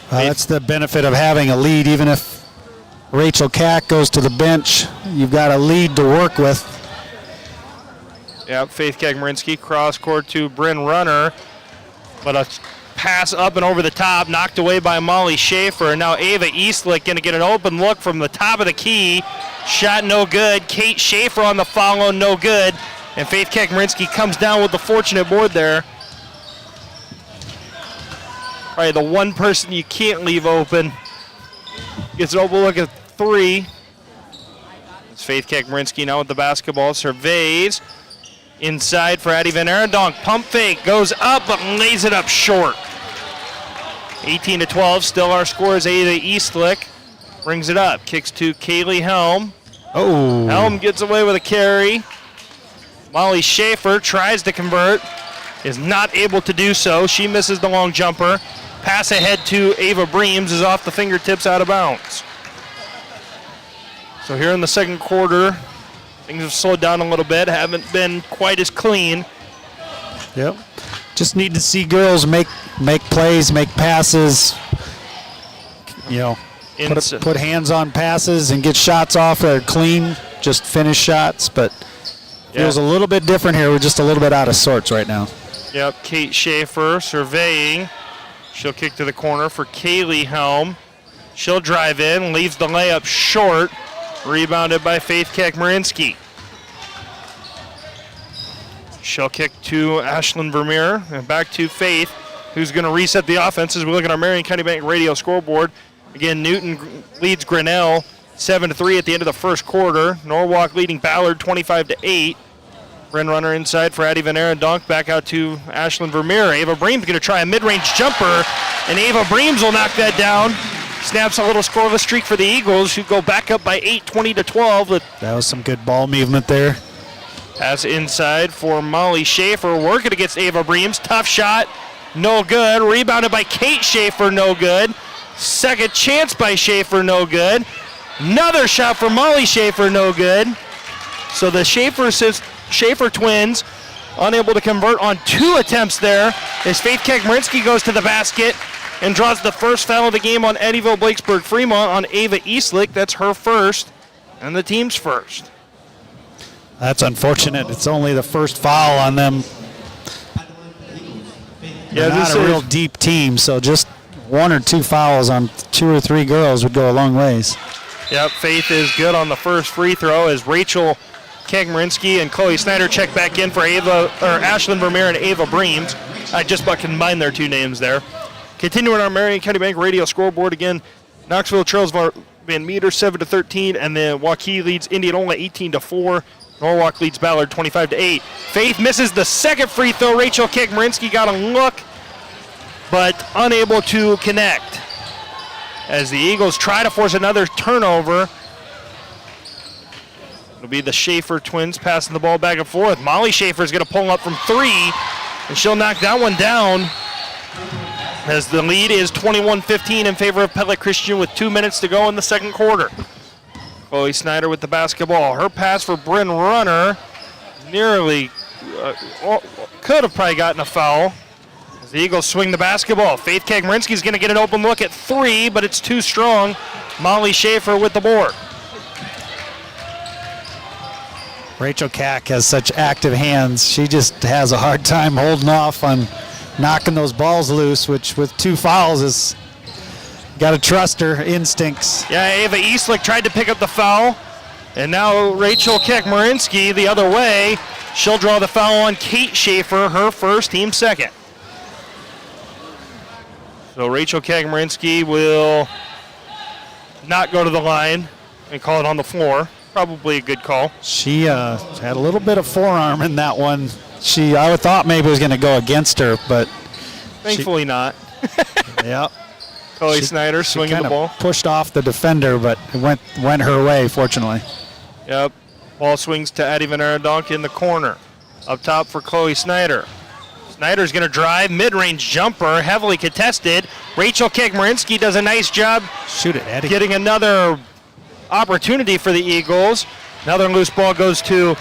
That's the benefit of having a lead. Even if Rachel Cack goes to the bench, you've got a lead to work with. Yep, Faith Kikmarinsky cross court to Bryn Runner, but a pass up and over the top, knocked away by Molly Schaefer. Now Ava Eastlick going to get an open look from the top of the key. Shot no good. Kate Schaefer on the follow, no good. And Faith Kikmarinsky comes down with the fortunate board there. Probably the one person you can't leave open. Gets an open look at 3. It's Faith Kikmarinsky now with the basketball. Surveys. Inside for Addie Van Arendonk. Pump fake. Goes up but lays it up short. 18-12. Still our score is Ava Eastlick. Brings it up. Kicks to Kaylee Helm. Oh. Helm gets away with a carry. Molly Schaefer tries to convert. Is not able to do so. She misses the long jumper. Pass ahead to Ava Breams is off the fingertips, out of bounds. So here in the second quarter, things have slowed down a little bit, haven't been quite as clean. Yep. Just need to see girls make plays, make passes, put hands on passes and get shots off that are clean, just finish shots, but feels a little bit different here. We're just a little bit out of sorts right now. Yep, Kate Schaefer surveying. She'll kick to the corner for Kaylee Helm. She'll drive in, leaves the layup short. Rebounded by Faith Kikmarinsky. She'll kick to Ashlyn Vermeer and back to Faith, who's going to reset the offense as we look at our Marion County Bank radio scoreboard. Again, Newton leads Grinnell 7-3 at the end of the first quarter. Norwalk leading Ballard 25-8. Bryn Runner inside for Addie Van Arendonk. Back out to Ashlyn Vermeer. Ava Breams going to try a mid-range jumper, and Ava Breams will knock that down. Snaps a little scoreless streak for the Eagles, who go back up by 8, 20-12. That was some good ball movement there. Pass inside for Molly Schaefer, working against Ava Breams. Tough shot, no good. Rebounded by Kate Schaefer, no good. Second chance by Schaefer, no good. Another shot for Molly Schaefer, no good. So the Schaefer twins unable to convert on 2 attempts there as Faith Kegmarinsky goes to the basket and draws the first foul of the game on Eddyville Blakesburg Fremont on Ava Eastlick. That's her first and the team's first. That's unfortunate. It's only the first foul on them. They're not a real deep team, so just 1 or 2 fouls on 2 or 3 girls would go a long ways. Yep, Faith is good on the first free throw as Rachel Kegmarinsky and Chloe Snyder check back in for Ashlyn Vermeer and Ava Breams. I just about combined their 2 names there. Continuing our Marion County Bank radio scoreboard again, Knoxville trails Van Meter 7-13, and then Waukee leads Indianola 18-4. Norwalk leads Ballard 25-8. Faith misses the second free throw. Rachel Kegmarinsky got a look, but unable to connect. As the Eagles try to force another turnover. It'll be the Schaefer twins passing the ball back and forth. Molly Schaefer is going to pull up from 3, and she'll knock that one down. As the lead is 21-15 in favor of Pella Christian with 2 minutes to go in the second quarter. Chloe Snyder with the basketball. Her pass for Bryn Runner nearly could have probably gotten a foul. As the Eagles swing the basketball. Faith Kegmarinsky is going to get an open look at 3, but it's too strong. Molly Schaefer with the board. Rachel Kack has such active hands. She just has a hard time holding off on knocking those balls loose, which with 2 fouls is got to trust her instincts. Yeah, Ava Eastlick tried to pick up the foul, and now Rachel Kegmarinsky the other way. She'll draw the foul on Kate Schaefer, her first, team second. So Rachel Kegmarinsky will not go to the line and call it on the floor. Probably a good call. She had a little bit of forearm in that one. I would thought maybe it was going to go against her, but thankfully not. Yep. Chloe Snyder swinging the ball. Pushed off the defender, but it went her way, fortunately. Yep. Ball swings to Addie Van Arendonk in the corner. Up top for Chloe Snyder. Snyder's going to drive, mid-range jumper, heavily contested. Rachel Kegmarinsky does a nice job. Shoot it, Addie. Getting another opportunity for the Eagles. Another loose ball goes to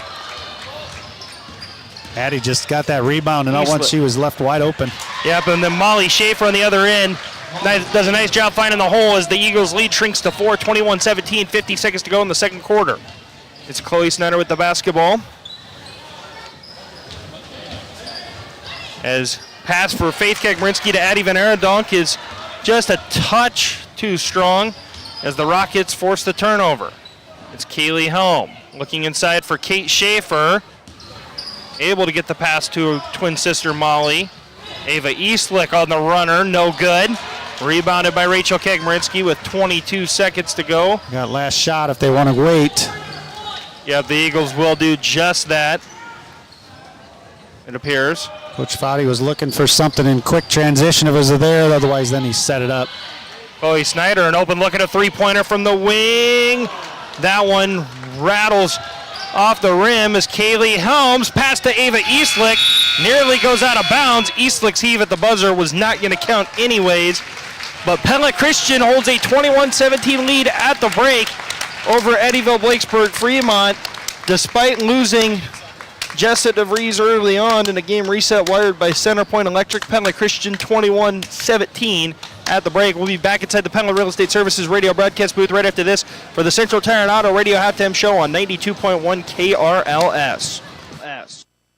Addie. Just got that rebound, and not once she was left wide open. Yep, and then Molly Schaefer on the other end does a nice job finding the hole as the Eagles' lead shrinks to 4, 21-17, 50 seconds to go in the second quarter. It's Chloe Snyder with the basketball. As pass for Faith Kegmarinsky to Addie Van Arendonk is just a touch too strong as the Rockets force the turnover. It's Kaylee Helm looking inside for Kate Schaefer. Able to get the pass to twin sister Molly. Ava Eastlick on the runner, no good. Rebounded by Rachel Kegmarinsky with 22 seconds to go. Got last shot if they want to wait. Yeah, the Eagles will do just that, it appears. Coach Foudy was looking for something in quick transition if it was there, otherwise then he set it up. Chloe Snyder, an open look at a three-pointer from the wing. That one rattles off the rim as Kaylee Helms pass to Ava Eastlick. Nearly goes out of bounds. Eastlick's heave at the buzzer was not going to count anyways. But Pella Christian holds a 21-17 lead at the break over Eddyville Blakesburg Fremont, despite losing Jessa DeVries early on in a game reset wired by Centerpoint Electric. Pella Christian 21-17 at the break. We'll be back inside the Pella Real Estate Services radio broadcast booth right after this for the Central Tire and Auto Radio Halftime Show on 92.1 KRLS.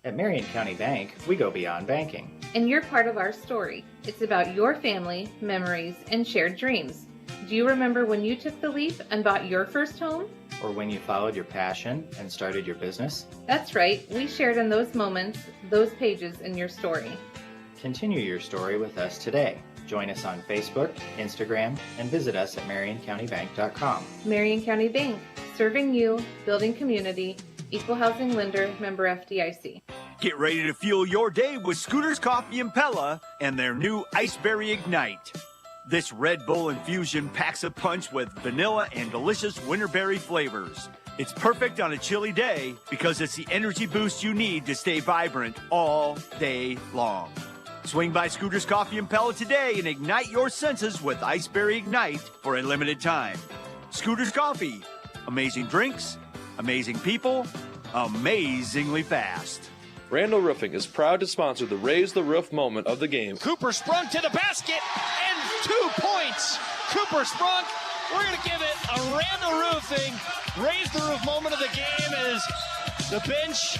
At Marion County Bank, we go beyond banking. And you're part of our story. It's about your family, memories, and shared dreams. Do you remember when you took the leap and bought your first home? Or when you followed your passion and started your business? That's right. We shared in those moments, those pages in your story. Continue your story with us today. Join us on Facebook, Instagram, and visit us at MarionCountyBank.com. Marion County Bank, serving you, building community, equal housing lender, member FDIC. Get ready to fuel your day with Scooters Coffee and Pella and their new Iceberry Ignite. This Red Bull infusion packs a punch with vanilla and delicious winterberry flavors. It's perfect on a chilly day because it's the energy boost you need to stay vibrant all day long. Swing by Scooters Coffee and Pella today and ignite your senses with Iceberry Ignite for a limited time. Scooters Coffee, amazing drinks, amazing people, amazingly fast. Randall Roofing is proud to sponsor the Raise the Roof moment of the game. Cooper sprung to the basket and 2 points. Cooper sprung. We're going to give it a Randall Roofing Raise the Roof moment of the game as the bench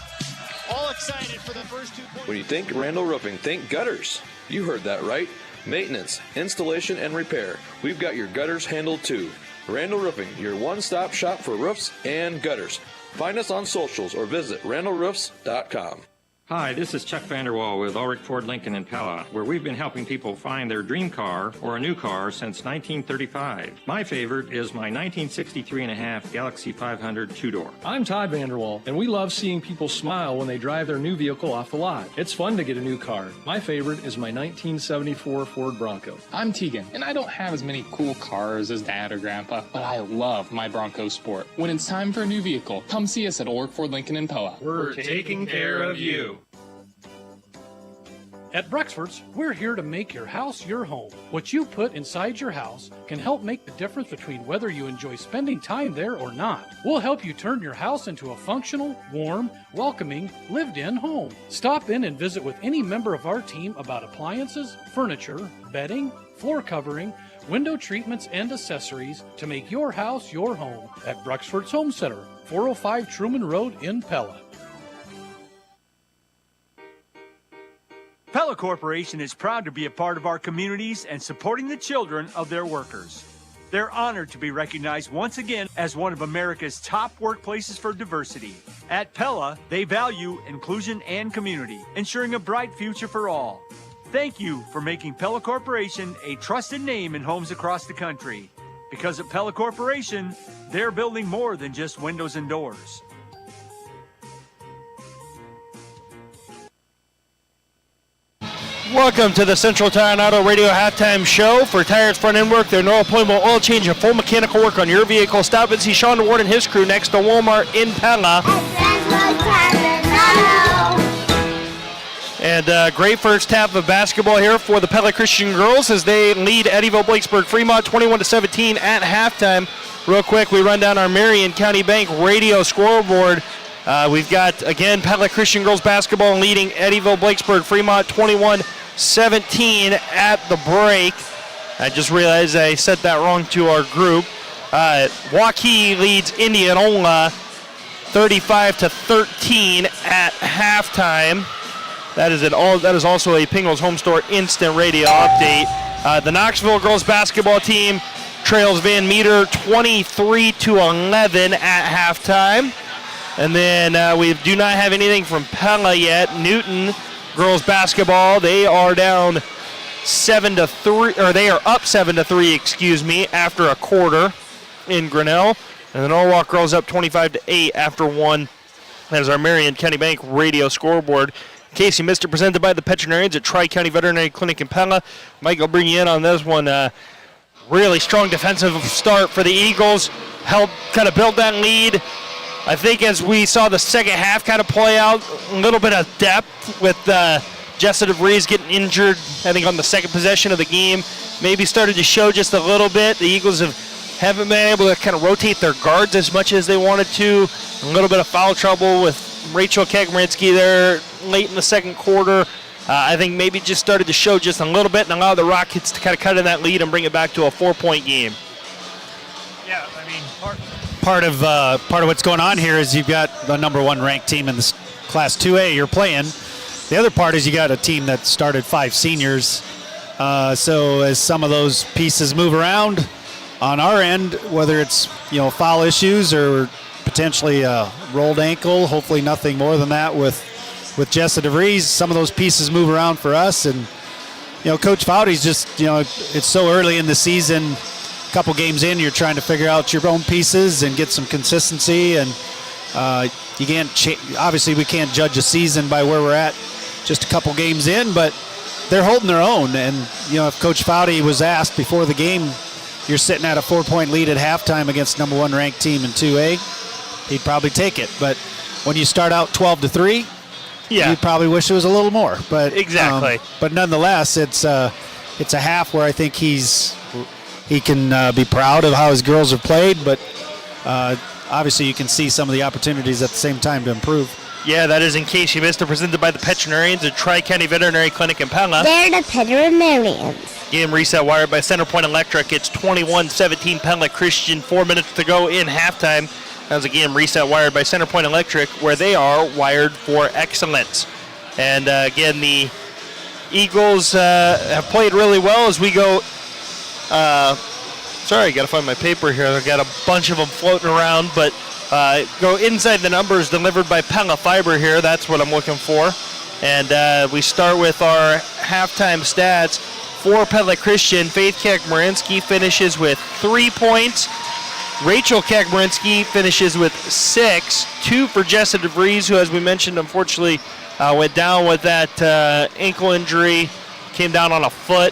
all excited for the first 2 points. When you think Randall Roofing, think gutters. You heard that right. Maintenance, installation, and repair. We've got your gutters handled too. Randall Roofing, your one-stop shop for roofs and gutters. Find us on socials or visit randallroofs.com. Hi, this is Chuck Vanderwall with Ulrich Ford Lincoln in Pella, where we've been helping people find their dream car or a new car since 1935. My favorite is my 1963.5 Galaxy 500 two-door. I'm Todd Vanderwall, and we love seeing people smile when they drive their new vehicle off the lot. It's fun to get a new car. My favorite is my 1974 Ford Bronco. I'm Tegan, and I don't have as many cool cars as Dad or Grandpa, but I love my Bronco Sport. When it's time for a new vehicle, come see us at Ulrich Ford Lincoln in Pella. We're taking care of you. At Bruxford's, we're here to make your house your home. What you put inside your house can help make the difference between whether you enjoy spending time there or not. We'll help you turn your house into a functional, warm, welcoming, lived-in home. Stop in and visit with any member of our team about appliances, furniture, bedding, floor covering, window treatments, and accessories to make your house your home at Bruxford's Home Center, 405 Truman Road in Pella. Pella Corporation is proud to be a part of our communities and supporting the children of their workers. They're honored to be recognized once again as one of America's top workplaces for diversity. At Pella, they value inclusion and community, ensuring a bright future for all. Thank you for making Pella Corporation a trusted name in homes across the country. Because at Pella Corporation, they're building more than just windows and doors. Welcome to the Central Tire and Auto Radio halftime show. For tires, front end work, their no appointment oil change, and full mechanical work on your vehicle. Stop and see Sean Ward and his crew next to Walmart in Pella. And great first half of basketball here for the Pella Christian girls as they lead Eddyville-Blakesburg-Fremont 21-17 at halftime. Real quick, we run down our Marion County Bank radio scoreboard. We've got, again, Pella Christian girls basketball leading Eddyville-Blakesburg-Fremont 21-17 at the break. I just realized I said that wrong to our group. Waukee leads Indianola 35-13 at halftime. That is also a Pingles Home Store instant radio update. The Knoxville girls basketball team trails Van Meter 23-11 at halftime. And then we do not have anything from Pella yet. Newton girls basketball, they are down 7-3, or they are up 7-3, excuse me, after a quarter in Grinnell. And the Norwalk girls up 25-8 after one. That is our Marion County Bank radio scoreboard. In case you missed it, presented by the veterinarians at Tri-County Veterinary Clinic in Pella. Mike, I'll bring you in on this one. Really strong defensive start for the Eagles. Helped kind of build that lead. I think as we saw the second half kind of play out, a little bit of depth with Jessa DeVries getting injured, I think on the second possession of the game. Maybe started to show just a little bit. The Eagles haven't been able to kind of rotate their guards as much as they wanted to. A little bit of foul trouble with Rachel Kagmarinsky there late in the second quarter. I think maybe just started to show just a little bit and allow the Rockets to kind of cut in that lead and bring it back to a 4-point game. Yeah, I mean, part of what's going on here is you've got the number one ranked team in this Class 2A you're playing. The other part is you got a team that started 5 seniors. So as some of those pieces move around on our end, whether it's foul issues or potentially a rolled ankle, hopefully nothing more than that with Jessa DeVries, some of those pieces move around for us. And Coach Foudy's just it's so early in the season. Couple games in, you're trying to figure out your own pieces and get some consistency, and you can't obviously we can't judge a season by where we're at just a couple games in, but they're holding their own. And if Coach Foudy was asked before the game, you're sitting at a 4-point lead at halftime against number one ranked team in 2A, he'd probably take it. But when you start out 12-3, you'd probably wish it was a little more. But exactly. But nonetheless, it's a half where I think he can be proud of how his girls have played, but obviously you can see some of the opportunities at the same time to improve. Yeah, that is in case you missed it. Presented by the Veterinarians at Tri-County Veterinary Clinic in Pella. They're the veterinarians. Game reset wired by Centerpoint Electric. It's 21-17 Pella Christian. 4 minutes to go in halftime. That was a game reset wired by Centerpoint Electric, where they are wired for excellence. And again, the Eagles have played really well as we go. Sorry, got to find my paper here. I've got a bunch of them floating around, but go inside the numbers delivered by Pella Fiber here. That's what I'm looking for. And we start with our halftime stats. For Pella Christian, Faith Kakmarinsky finishes with 3 points. Rachel Kakmarinsky finishes with 6. 2 for Jessa DeVries, who, as we mentioned, unfortunately went down with that ankle injury. Came down on a foot.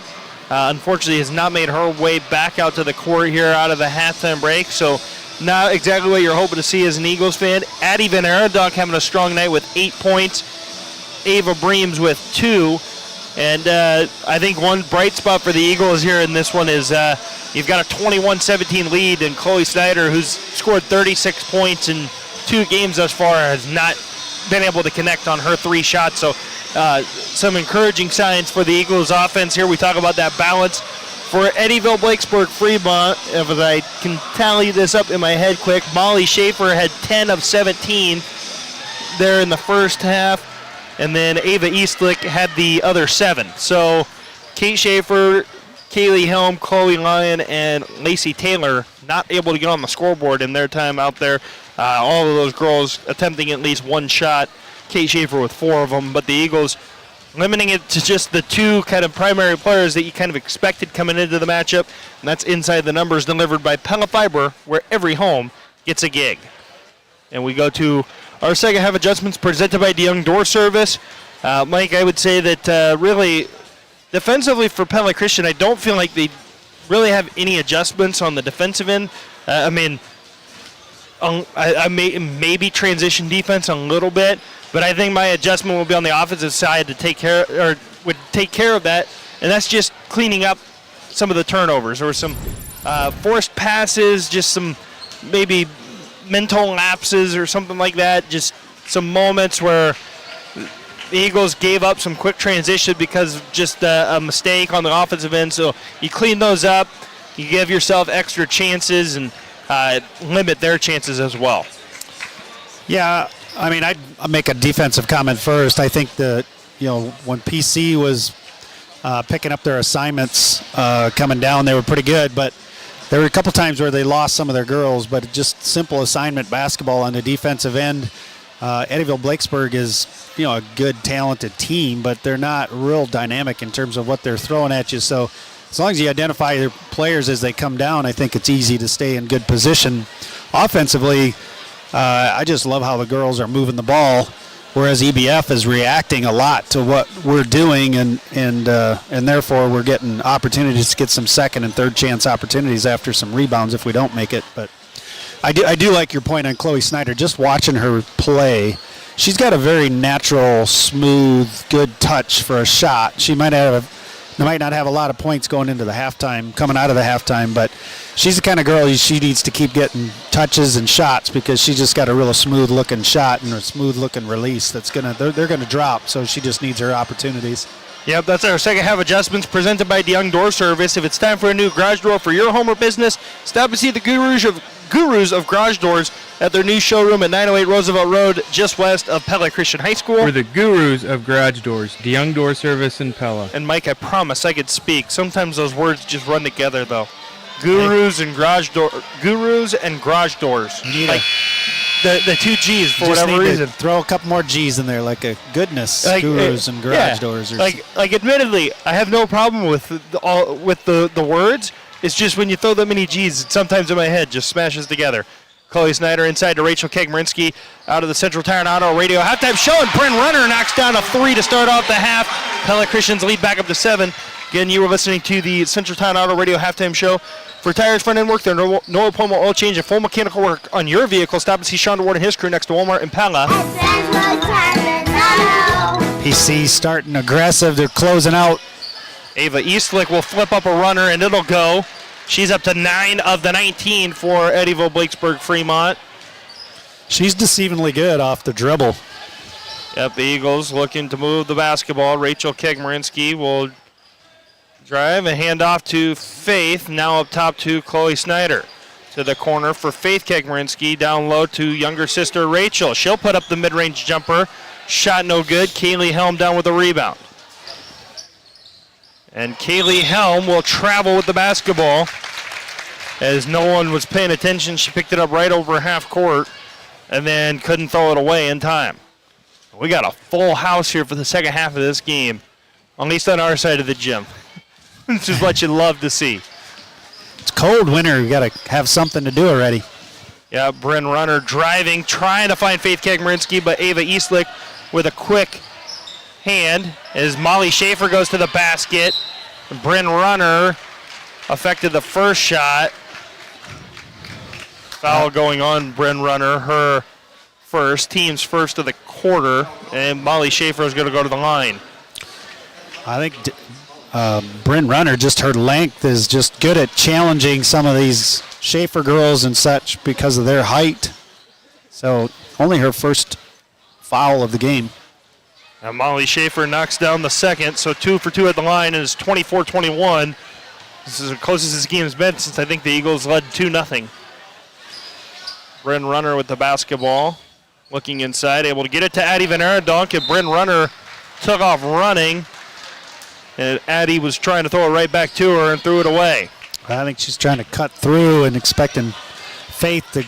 Unfortunately, has not made her way back out to the court here out of the halftime break. So not exactly what you're hoping to see as an Eagles fan. Addie Van Arendock having a strong night with 8 points. Ava Breams with 2. And I think one bright spot for the Eagles here in this one is you've got a 21-17 lead, and Chloe Snyder, who's scored 36 points in 2 games thus far, has not been able to connect on her 3 shots. So some encouraging signs for the Eagles offense here. We talk about that balance. For Eddyville, Blakesburg, Fremont, if I can tally this up in my head quick, Molly Schaefer had 10 of 17 there in the first half, and then Ava Eastlick had the other 7. So Kate Schaefer, Kaylee Helm, Chloe Lyon, and Lacey Taylor not able to get on the scoreboard in their time out there. All of those girls attempting at least 1 shot. Kate Schaefer with 4 of them, but the Eagles limiting it to just the 2 kind of primary players that you kind of expected coming into the matchup, and that's inside the numbers delivered by Pella Fiber, where every home gets a gig. And we go to our second half adjustments presented by DeYoung Door Service. Mike, I would say that really defensively for Pella Christian, I don't feel like they really have any adjustments on the defensive end. I maybe transition defense a little bit, but I think my adjustment will be on the offensive side to take care of that, and that's just cleaning up some of the turnovers or some forced passes, just some maybe mental lapses or something like that, just some moments where the Eagles gave up some quick transition because of just a mistake on the offensive end. So you clean those up, you give yourself extra chances, and limit their chances as well. Yeah, I mean, I'd make a defensive comment first. I think that, when PC was picking up their assignments coming down, they were pretty good, but there were a couple times where they lost some of their girls, but just simple assignment basketball on the defensive end. Eddyville Blakesburg is, a good, talented team, but they're not real dynamic in terms of what they're throwing at you. So as long as you identify your players as they come down, I think it's easy to stay in good position. Offensively, I just love how the girls are moving the ball, whereas EBF is reacting a lot to what we're doing, and therefore we're getting opportunities to get some second and third chance opportunities after some rebounds if we don't make it. But I do like your point on Chloe Snyder. Just watching her play, she's got a very natural, smooth, good touch for a shot. She might not have a lot of points coming out of the halftime, but she's the kind of girl she needs to keep getting touches and shots because she just got a real smooth-looking shot and a smooth-looking release they're gonna drop. So she just needs her opportunities. Yep, that's our second half adjustments presented by DeYoung Door Service. If it's time for a new garage door for your home or business, stop and see the Gurus of Garage Doors at their new showroom at 908 Roosevelt Road, just west of Pella Christian High School. We're the Gurus of Garage Doors, DeYoung Door Service in Pella. And Mike, I promise I could speak. Sometimes those words just run together, though. Gurus and garage doors. Like the 2 G's for just whatever reason. Throw a couple more G's in there, like a goodness, Gurus and Garage Doors. Like admittedly, I have no problem with the words. It's just when you throw that many G's, sometimes in my head just smashes together. Chloe Snyder inside to Rachel Kakmarinsky out of the Central Tire and Auto Radio halftime show, and Bryn Runner knocks down a 3 to start off the half. Pella Christians lead back up to 7. Again, you were listening to the Central Tire and Auto Radio halftime show. For tires, front end work, there are no appointment oil change and full mechanical work on your vehicle. Stop and see Sean DeWard and his crew next to Walmart in Pella. PC starting aggressive. They're closing out. Ava Eastlick will flip up a runner, and it'll go. She's up to 9 of the 19 for Eddyville Blakesburg Fremont. She's deceivingly good off the dribble. Yep, the Eagles looking to move the basketball. Rachel Kegmarinsky will drive and hand off to Faith. Now up top to Chloe Snyder. To the corner for Faith Kegmarinsky. Down low to younger sister Rachel. She'll put up the mid-range jumper. Shot no good. Kaylee Helm down with a rebound. And Kaylee Helm will travel with the basketball. As no one was paying attention, she picked it up right over half court and then couldn't throw it away in time. We got a full house here for the second half of this game, at least on our side of the gym. This is what you love to see. It's cold winter. We got to have something to do already. Yeah, Bryn Runner driving, trying to find Faith Kegmarinsky, but Ava Eastlick with a quick hand as Molly Schaefer goes to the basket. Bryn Runner affected the first shot. Foul going on Bryn Runner, her first, team's first of the quarter, and Molly Schaefer is going to go to the line. I think Bryn Runner, just her length, is just good at challenging some of these Schaefer girls and such because of their height. So only her first foul of the game. And Molly Schaefer knocks down the second, so 2 for 2 at the line, and it's 24-21. This is the closest this game's been since I think the Eagles led 2-0. Bryn Runner with the basketball, looking inside, able to get it to Addie Van Arendonk, and Bryn Runner took off running, and Addie was trying to throw it right back to her and threw it away. I think she's trying to cut through and expecting Faith to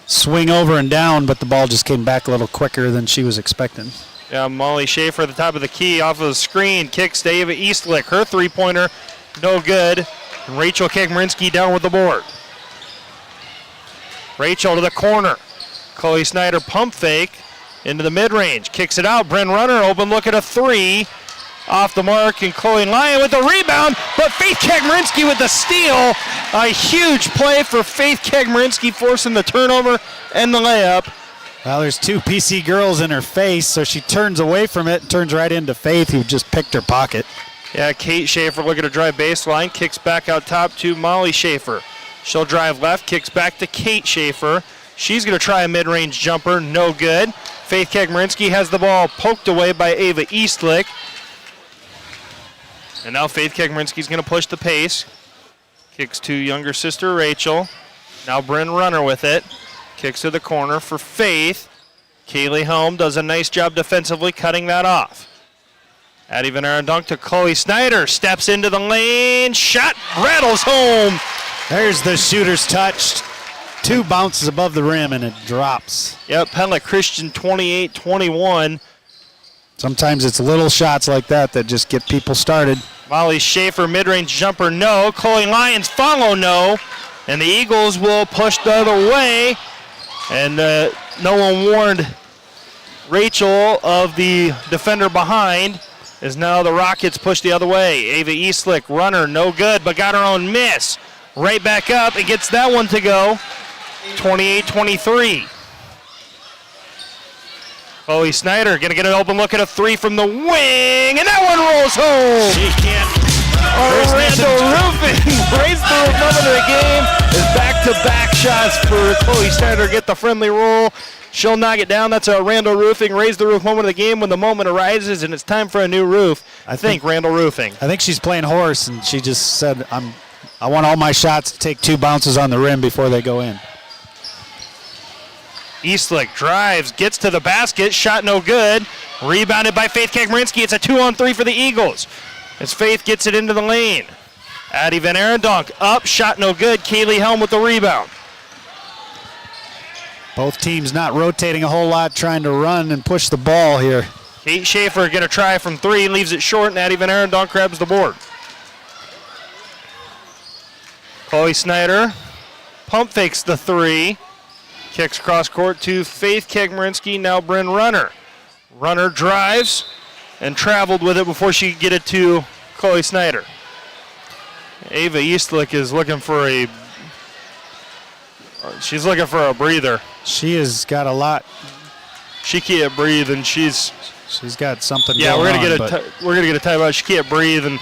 swing over and down, but the ball just came back a little quicker than she was expecting. Yeah, Molly Schaefer at the top of the key off of the screen, kicks to Ava Eastlick. Her three-pointer, no good. And Rachel Kegmarinsky down with the board. Rachel to the corner. Chloe Snyder pump fake into the mid-range. Kicks it out. Bryn Runner open look at a three. Off the mark, and Chloe Lyon with the rebound, but Faith Kegmarinsky with the steal. A huge play for Faith Kegmarinsky, forcing the turnover and the layup. Well, there's two PC girls in her face, so she turns away from it and turns right into Faith, who just picked her pocket. Yeah, Kate Schaefer looking to drive baseline, kicks back out top to Molly Schaefer. She'll drive left, kicks back to Kate Schaefer. She's going to try a mid-range jumper, no good. Faith Kegmarinsky has the ball poked away by Ava Eastlick. And now Faith Kegmarinsky's going to push the pace. Kicks to younger sister Rachel. Now Bryn Runner with it. Kicks to the corner for Faith. Kaylee Helm does a nice job defensively cutting that off. Addie Van Arendonk to Chloe Snyder. Steps into the lane. Shot rattles home. There's the shooter's touch. 2 bounces above the rim and it drops. Yep, Pella Christian 28-21. Sometimes it's little shots like that that just get people started. Molly Schaefer mid-range jumper, no. Chloe Lyons follow, no. And the Eagles will push the other way. And no one warned Rachel of the defender behind, as now the Rockets push the other way. Ava Eastlick, runner, no good, but got her own miss. Right back up and gets that one to go. 28-23. Chloe Snyder going to get an open look at a three from the wing, and that one rolls home. She can't. Orlando Roofing raised the moment of the game. Is back-to-back shots for Chloe Snyder. Get the friendly roll. She'll knock it down. That's a Randall Roofing raise the roof moment of the game when the moment arises and it's time for a new roof. I think Randall Roofing. I think she's playing horse, and she just said, I want all my shots to take 2 bounces on the rim before they go in. Eastlick drives, gets to the basket, shot no good. Rebounded by Faith Kegmarinsky. It's a 2-on-3 for the Eagles as Faith gets it into the lane. Addie Van Arendonk up, shot no good. Kaylee Helm with the rebound. Both teams not rotating a whole lot, trying to run and push the ball here. Kate Schaefer going to try from 3, leaves it short, and Addie Van Arendonk grabs the board. Chloe Snyder pump fakes the 3. Kicks cross court to Faith Kegmarinsky, now Bryn Runner. Runner drives and traveled with it before she could get it to Chloe Snyder. Ava Eastlick is looking for she's looking for a breather. She has got a lot. She can't breathe, and she's got something. Yeah, going we're gonna on, get a timeout. She can't breathe, and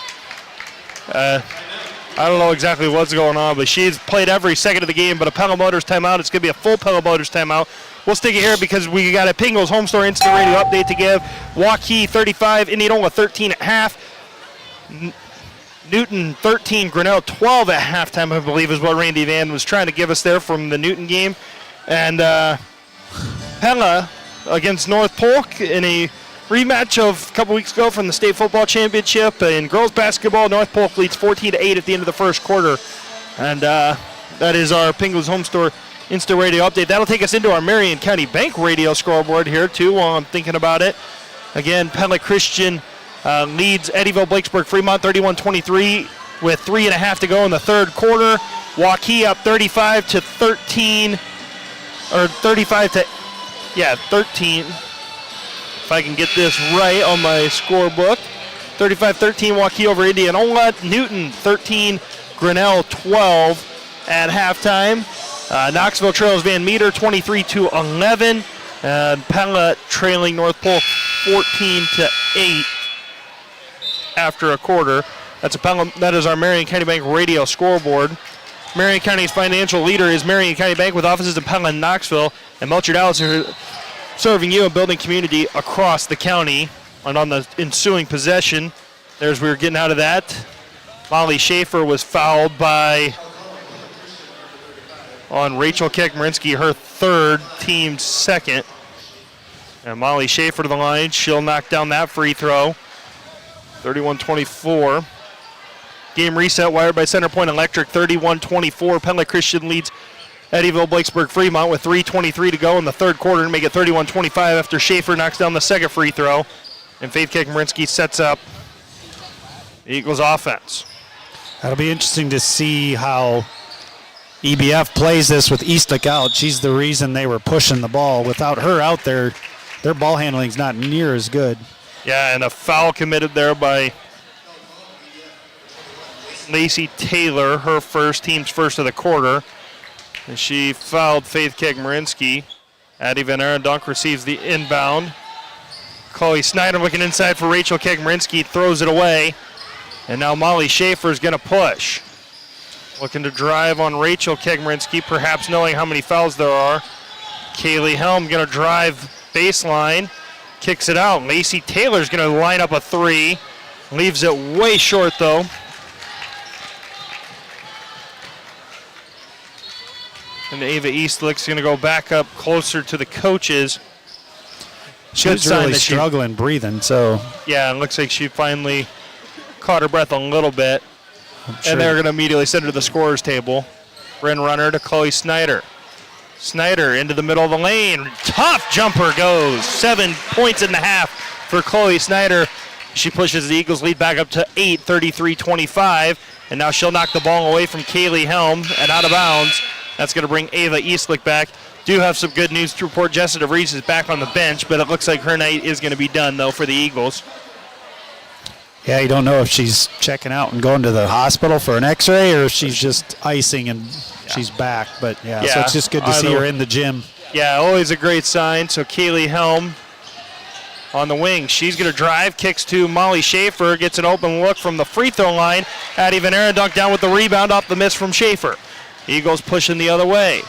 I don't know exactly what's going on, but she's played every second of the game. But a Pella Motors timeout. It's going to be a full Pella Motors timeout. We'll stick it here because we got a Pingles Home Store Instant Radio update to give. Waukee 35, Indianola 13 at half. Newton 13, Grinnell 12 at halftime, I believe is what Randy Van was trying to give us there from the Newton game. And Pella against North Polk in a rematch of a couple weeks ago from the state football championship. In girls basketball, North Polk leads 14-8 at the end of the first quarter. And that is our Pingles Home Store Instant Radio update. That'll take us into our Marion County Bank radio scoreboard here, too, while I'm thinking about it. Again, Pella Christian leads Eddyville Blakesburg Fremont 31-23 with 3.5 to go in the third quarter. Waukee up 13. If I can get this right on my scorebook. 35-13 Waukee over Indianola. Newton 13, Grinnell 12 at halftime. Knoxville trails Van Meter 23-11. And Pella trailing North Polk 14-8 after a quarter. That is our Marion County Bank radio scoreboard. Marion County's financial leader is Marion County Bank with offices in Pella and Knoxville. And Melcher Dallas are serving you and building community across the county. And on the ensuing possession, we were getting out of that. Molly Schaefer was fouled on Rachel Kekmarinsky, her third, team second. And Molly Schaefer to the line. She'll knock down that free throw. 31-24. Game reset, wired by Center Point Electric, 31-24. Pella Christian leads Eddyville Blakesburg Fremont with 3:23 to go in the third quarter to make it 31-25 after Schaefer knocks down the second free throw. And Faith Kekmarinsky sets up the Eagles offense. That'll be interesting to see how EBF plays this with Eastlick out. She's the reason they were pushing the ball. Without her out there, their ball handling's not near as good. Yeah, and a foul committed there by Lacey Taylor, her team's first of the quarter. And she fouled Faith Kekmarinsky. Addie Van Arendonk receives the inbound. Chloe Snyder looking inside for Rachel Kekmarinsky, throws it away. And now Molly Schaefer is going to push. Looking to drive on Rachel Kekmarinsky, perhaps knowing how many fouls there are. Kaylee Helm going to drive baseline. Kicks it out. Lacey Taylor's going to line up a three. Leaves it way short, though. And Ava Eastlick's going to go back up closer to the coaches. She was really struggling breathing, so. Yeah, it looks like she finally caught her breath a little bit. Sure. And they're going to immediately send her to the scorer's table. Bryn Runner to Chloe Snyder. Snyder into the middle of the lane. Tough jumper goes. 7 points and a half for Chloe Snyder. She pushes the Eagles lead back up to 8, 33-25. And now she'll knock the ball away from Kaylee Helm and out of bounds. That's going to bring Ava Eastlick back. Do have some good news to report. Jessica Reese is back on the bench, but it looks like her night is going to be done, though, for the Eagles. Yeah, you don't know if she's checking out and going to the hospital for an x-ray or if she's just icing and she's back. But, so it's just good to see her in the gym. Yeah, always a great sign. So Kaylee Helm on the wing. She's going to drive, kicks to Molly Schaefer, gets an open look from the free throw line. Addie Van Arendonk down with the rebound off the miss from Schaefer. Eagles pushing the other way.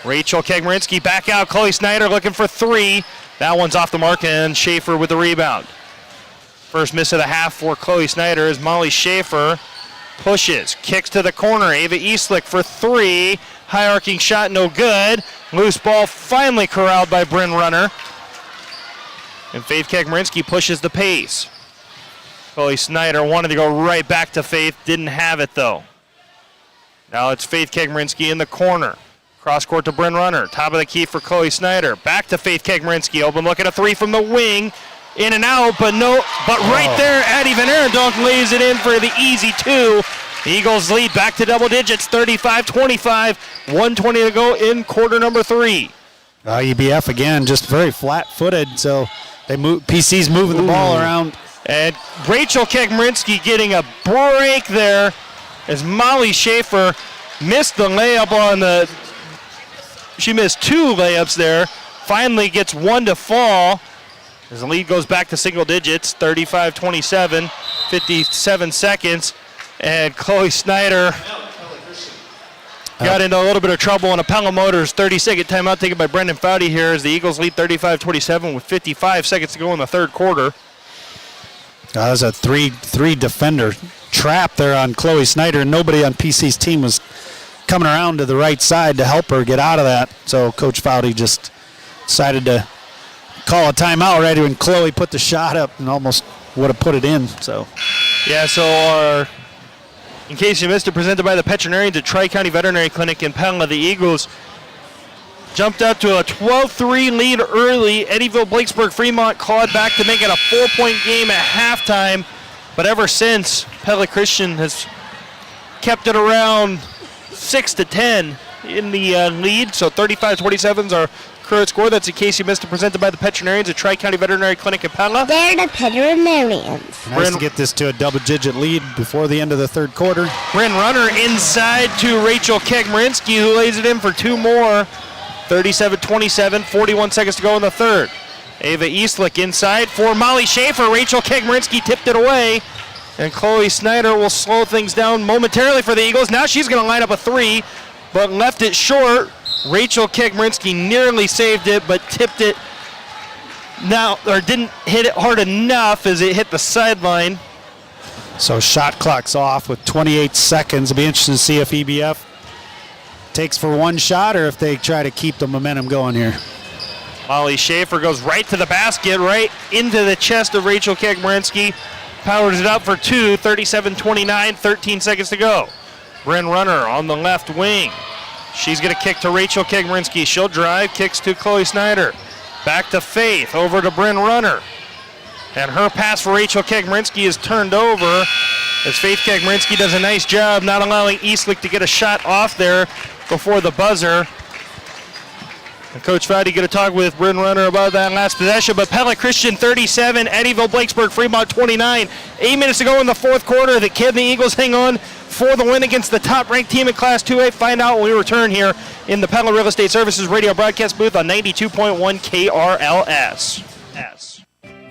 Rachel Kekmarinsky back out. Chloe Snyder looking for three. That one's off the mark, and Schaefer with the rebound. First miss of the half for Chloe Snyder as Molly Schaefer pushes. Kicks to the corner. Ava Eastlick for three. High arcing shot, no good. Loose ball finally corralled by Bryn Runner. And Faith Kekmarinsky pushes the pace. Chloe Snyder wanted to go right back to Faith. Didn't have it, though. Now it's Faith Kekmarinsky in the corner. Cross court to Bryn Runner. Top of the key for Chloe Snyder. Back to Faith Kekmarinsky. Open look at a three from the wing. In and out, but right there, Addie Van Arendonk lays it in for the easy two. The Eagles lead back to double digits, 35-25. 1:20 to go in quarter number 3. EBF again, just very flat-footed, so they move. PC's moving the ball around. And Rachel Kekmarinsky getting a break there as Molly Schaefer missed the layup on the. She missed 2 layups there. Finally gets one to fall. As the lead goes back to single digits, 35-27, 57 seconds. And Chloe Snyder got into a little bit of trouble in a Pella Motors 30-second timeout taken by Brendan Foudy here as the Eagles lead 35-27 with 55 seconds to go in the third quarter. That was a three defender trap there on Chloe Snyder. Nobody on PC's team was coming around to the right side to help her get out of that. So Coach Foudy just decided to call a timeout right when Chloe put the shot up and almost would have put it in. So yeah, so in case you missed it, presented by the veterinarians at Tri-County Veterinary Clinic in Pella, the Eagles jumped out to a 12-3 lead early. Eddyville-Blakesburg-Fremont clawed back to make it a 4-point game at halftime. But ever since, Pella Christian has kept it around 6-10 in the lead. So 35-27 is our current score. That's in case you missed it, presented by the veterinarians at Tri-County Veterinary Clinic in Pella. They're the veterinarians. Nice to get this to a double-digit lead before the end of the third quarter. Bryn Runner inside to Rachel Kegmarinsky, who lays it in for two more. 37-27, 41 seconds to go in the third. Ava Eastlick inside for Molly Schaefer. Rachel Kegmarinsky tipped it away. And Chloe Snyder will slow things down momentarily for the Eagles. Now she's going to line up a three, but left it short. Rachel Kegmarinsky nearly saved it, but tipped it now, or didn't hit it hard enough as it hit the sideline. So shot clock's off with 28 seconds. It'll be interesting to see if EBF takes for one shot or if they try to keep the momentum going here. Molly Schaefer goes right to the basket, right into the chest of Rachel Kegmarinsky. Powers it up for two, 37-29, 13 seconds to go. Bryn Runner on the left wing. She's going to kick to Rachel Kegmarinsky. She'll drive, kicks to Chloe Snyder. Back to Faith, over to Bryn Runner. And her pass for Rachel Kegmarinsky is turned over as Faith Kegmarinsky does a nice job not allowing Eastlick to get a shot off there before the buzzer. And Coach Foudy going to talk with Bryn Runner about that last possession. But Pella Christian 37, Eddyville-Blakesburg-Fremont 29. 8 minutes to go in the fourth quarter. Can the Eagles hang on for the win against the top-ranked team in Class 2A? Find out when we return here in the Pella Real Estate Services radio broadcast booth on 92.1 KRLS.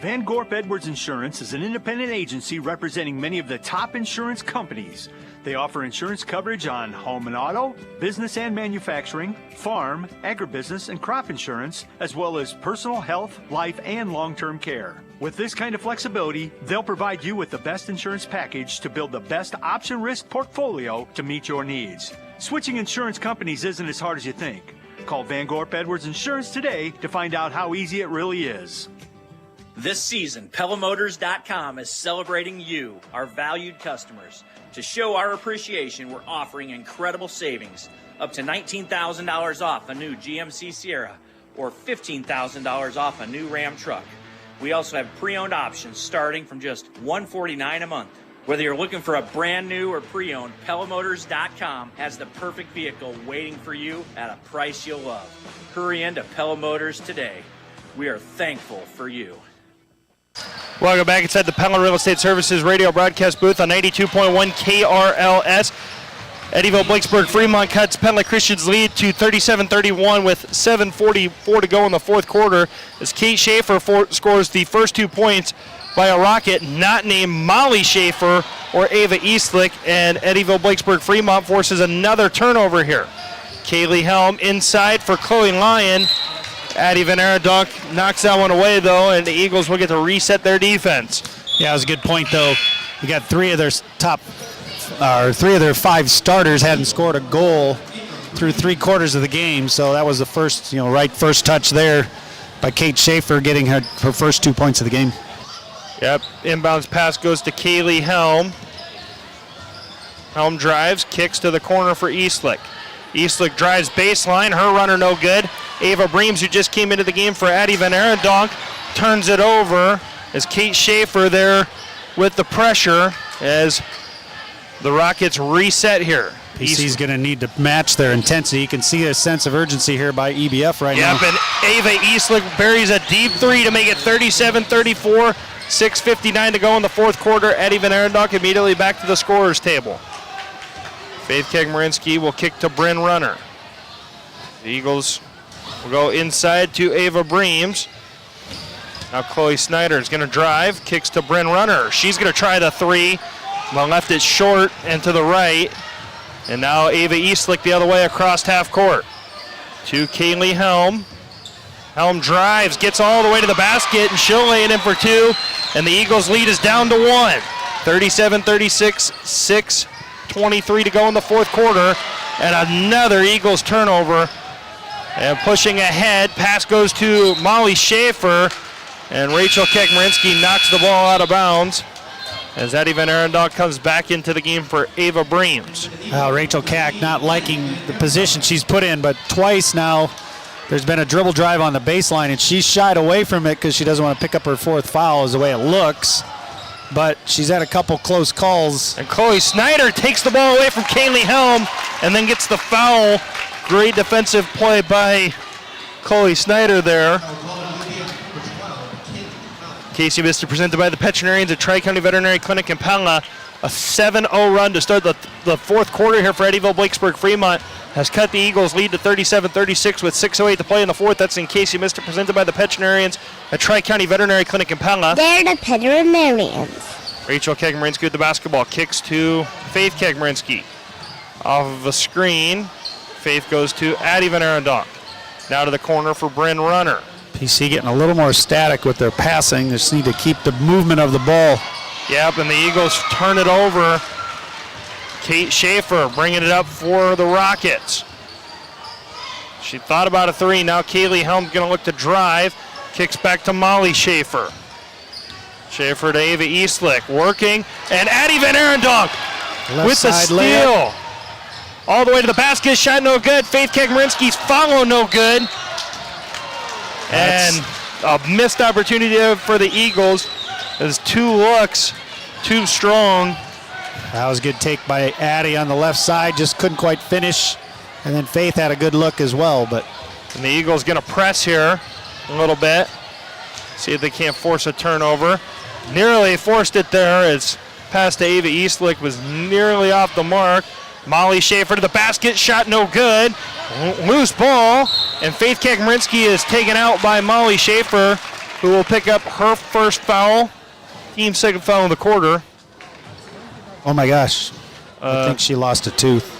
Van Gorp Edwards Insurance is an independent agency representing many of the top insurance companies. They offer insurance coverage on home and auto, business and manufacturing, farm, agribusiness, and crop insurance, as well as personal health, life, and long-term care. With this kind of flexibility, they'll provide you with the best insurance package to build the best option risk portfolio to meet your needs. Switching insurance companies isn't as hard as you think. Call Van Gorp Edwards Insurance today to find out how easy it really is. This season, PellaMotors.com is celebrating you, our valued customers. To show our appreciation, we're offering incredible savings, up to $19,000 off a new GMC Sierra or $15,000 off a new Ram truck. We also have pre-owned options starting from just $149 a month. Whether you're looking for a brand new or pre-owned, PellaMotors.com has the perfect vehicle waiting for you at a price you'll love. Hurry into Pella Motors today. We are thankful for you. Welcome back inside the Pella Real Estate Services radio broadcast booth on 92.1 KRLS. Eddyville-Blakesburg-Fremont cuts Pella Christian's lead to 37-31 with 7:44 to go in the fourth quarter as Kate Schaefer scores the first 2 points by a Rocket not named Molly Schaefer or Ava Eastlick, and Eddyville-Blakesburg-Fremont forces another turnover here. Kaylee Helm inside for Chloe Lyon. Addie Van Arendonk knocks that one away, though, and the Eagles will get to reset their defense. Yeah, it was a good point, though. You got three of their five starters hadn't scored a goal through 3 quarters of the game, so that was the first, first touch there by Kate Schaefer getting her first 2 points of the game. Yep, inbounds pass goes to Kaylee Helm. Helm drives, kicks to the corner for Eastlick. Eastlick drives baseline, her runner no good. Ava Breams, who just came into the game for Addie Van Arendonk, turns it over as Kate Schaefer there with the pressure as the Rockets reset here. PC's going to need to match their intensity. You can see a sense of urgency here by EBF right now. Yep, and Ava Eastlick buries a deep three to make it 37-34. 6:59 to go in the fourth quarter. Addie Van Arendonk immediately back to the scorer's table. Faith Kegmarinsky will kick to Bryn Runner. The Eagles will go inside to Ava Breams. Now Chloe Snyder is going to drive, kicks to Bryn Runner. She's going to try the three. Well, left it short and to the right. And now Ava Eastlick the other way across half court. To Kaylee Helm. Helm drives, gets all the way to the basket, and she'll lay it in for two. And the Eagles' lead is down to one. 37-36, 6:23 to go in the fourth quarter. And another Eagles turnover. And pushing ahead, pass goes to Molly Schaefer. And Rachel Kekmarinsky knocks the ball out of bounds as Addie Van Arendonk comes back into the game for Ava Breams. Rachel Kack not liking the position she's put in, but twice now there's been a dribble drive on the baseline, and she's shied away from it because she doesn't want to pick up her fourth foul is the way it looks. But she's had a couple close calls. And Chloe Snyder takes the ball away from Kaylee Helm and then gets the foul. Great defensive play by Chloe Snyder there. Casey Mister presented by the Petronarians at Tri-County Veterinary Clinic in Pella. A 7-0 run to start the fourth quarter here for Eddyville Blakesburg Fremont has cut the Eagles' lead to 37-36 with 6:08 to play in the fourth. That's in Casey Mister presented by the Petronarians at Tri-County Veterinary Clinic in Pella. They're the Petronarians. Rachel Kekmarinsky with the basketball. Kicks to Faith Kekmarinsky. Off of a screen, Faith goes to Addie Van Arendonk. Now to the corner for Bryn Runner. PC getting a little more static with their passing. They just need to keep the movement of the ball. Yep, and the Eagles turn it over. Kate Schaefer bringing it up for the Rockets. She thought about a three. Now Kaylee Helm's going to look to drive. Kicks back to Molly Schaefer. Schaefer to Ava Eastlick. Working. And Addie Van Arendonk with the steal. Layup. All the way to the basket. Shot no good. Faith Kekmarinsky's follow no good. And a missed opportunity for the Eagles. There's two looks, too strong. That was a good take by Addie on the left side, just couldn't quite finish. And then Faith had a good look as well. And the Eagles going to press here a little bit. See if they can't force a turnover. Nearly forced it there as pass to Ava Eastlick was nearly off the mark. Molly Schaefer to the basket, shot no good. Loose ball, and Faith Kekmarinsky is taken out by Molly Schaefer, who will pick up her first foul, team second foul in the quarter. Oh my gosh, I think she lost a tooth.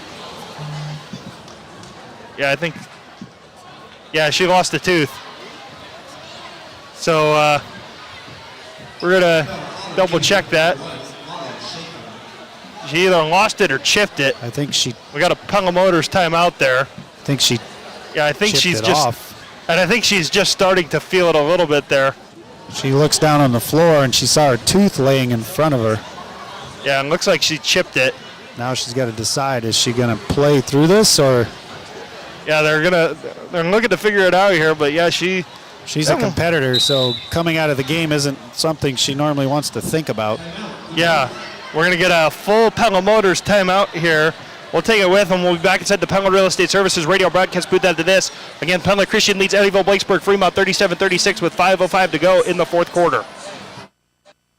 Yeah, she lost a tooth. So we're gonna double check that. She either lost it or chipped it. I think we got a Pella Motors timeout there. I think she. Yeah, I think she's just off. And I think she's just starting to feel it a little bit there. She looks down on the floor and she saw her tooth laying in front of her. Yeah, it looks like she chipped it. Now she's got to decide, is she going to play through this or? Yeah, they're looking to figure it out here, but yeah, she's a competitor, so coming out of the game isn't something she normally wants to think about. Yeah, we're going to get a full Pella Motors timeout here. We'll take it with them. We'll be back inside the Pella Real Estate Services radio broadcast booth after this. Again, Pella Christian leads Eddyville Blakesburg Fremont 37-36 with 5:05 to go in the fourth quarter.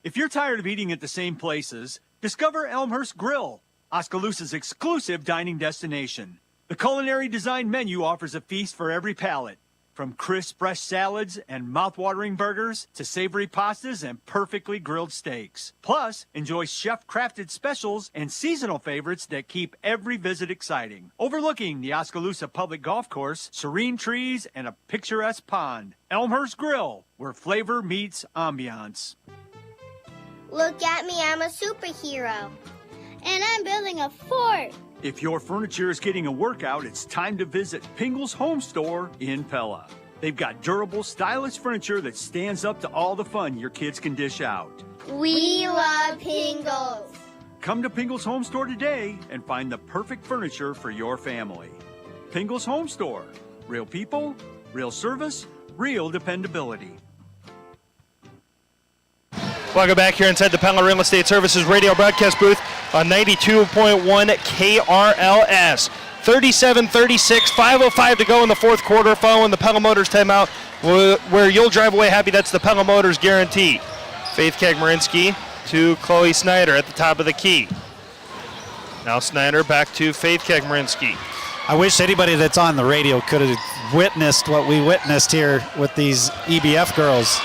If you're tired of eating at the same places, discover Elmhurst Grill, Oskaloosa's exclusive dining destination. The culinary design menu offers a feast for every palate. From crisp, fresh salads and mouth-watering burgers to savory pastas and perfectly grilled steaks. Plus, enjoy chef-crafted specials and seasonal favorites that keep every visit exciting. Overlooking the Oskaloosa Public Golf Course, serene trees, and a picturesque pond. Elmhurst Grill, where flavor meets ambiance. Look at me, I'm a superhero. And I'm building a fort. If your furniture is getting a workout, it's time to visit Pingle's Home Store in Pella. They've got durable, stylish furniture that stands up to all the fun your kids can dish out. We love Pingles. Come to Pingle's Home Store today and find the perfect furniture for your family. Pingle's Home Store. Real people, real service, real dependability. Welcome back here inside the Pella Real Estate Services radio broadcast booth on 92.1 KRLS. 37-36, 5:05 to go in the fourth quarter following the Pella Motors timeout, where you'll drive away happy. That's the Pella Motors guarantee. Faith Kekmarinsky to Chloe Snyder at the top of the key. Now Snyder back to Faith Kekmarinsky. I wish anybody that's on the radio could have witnessed what we witnessed here with these EBF girls.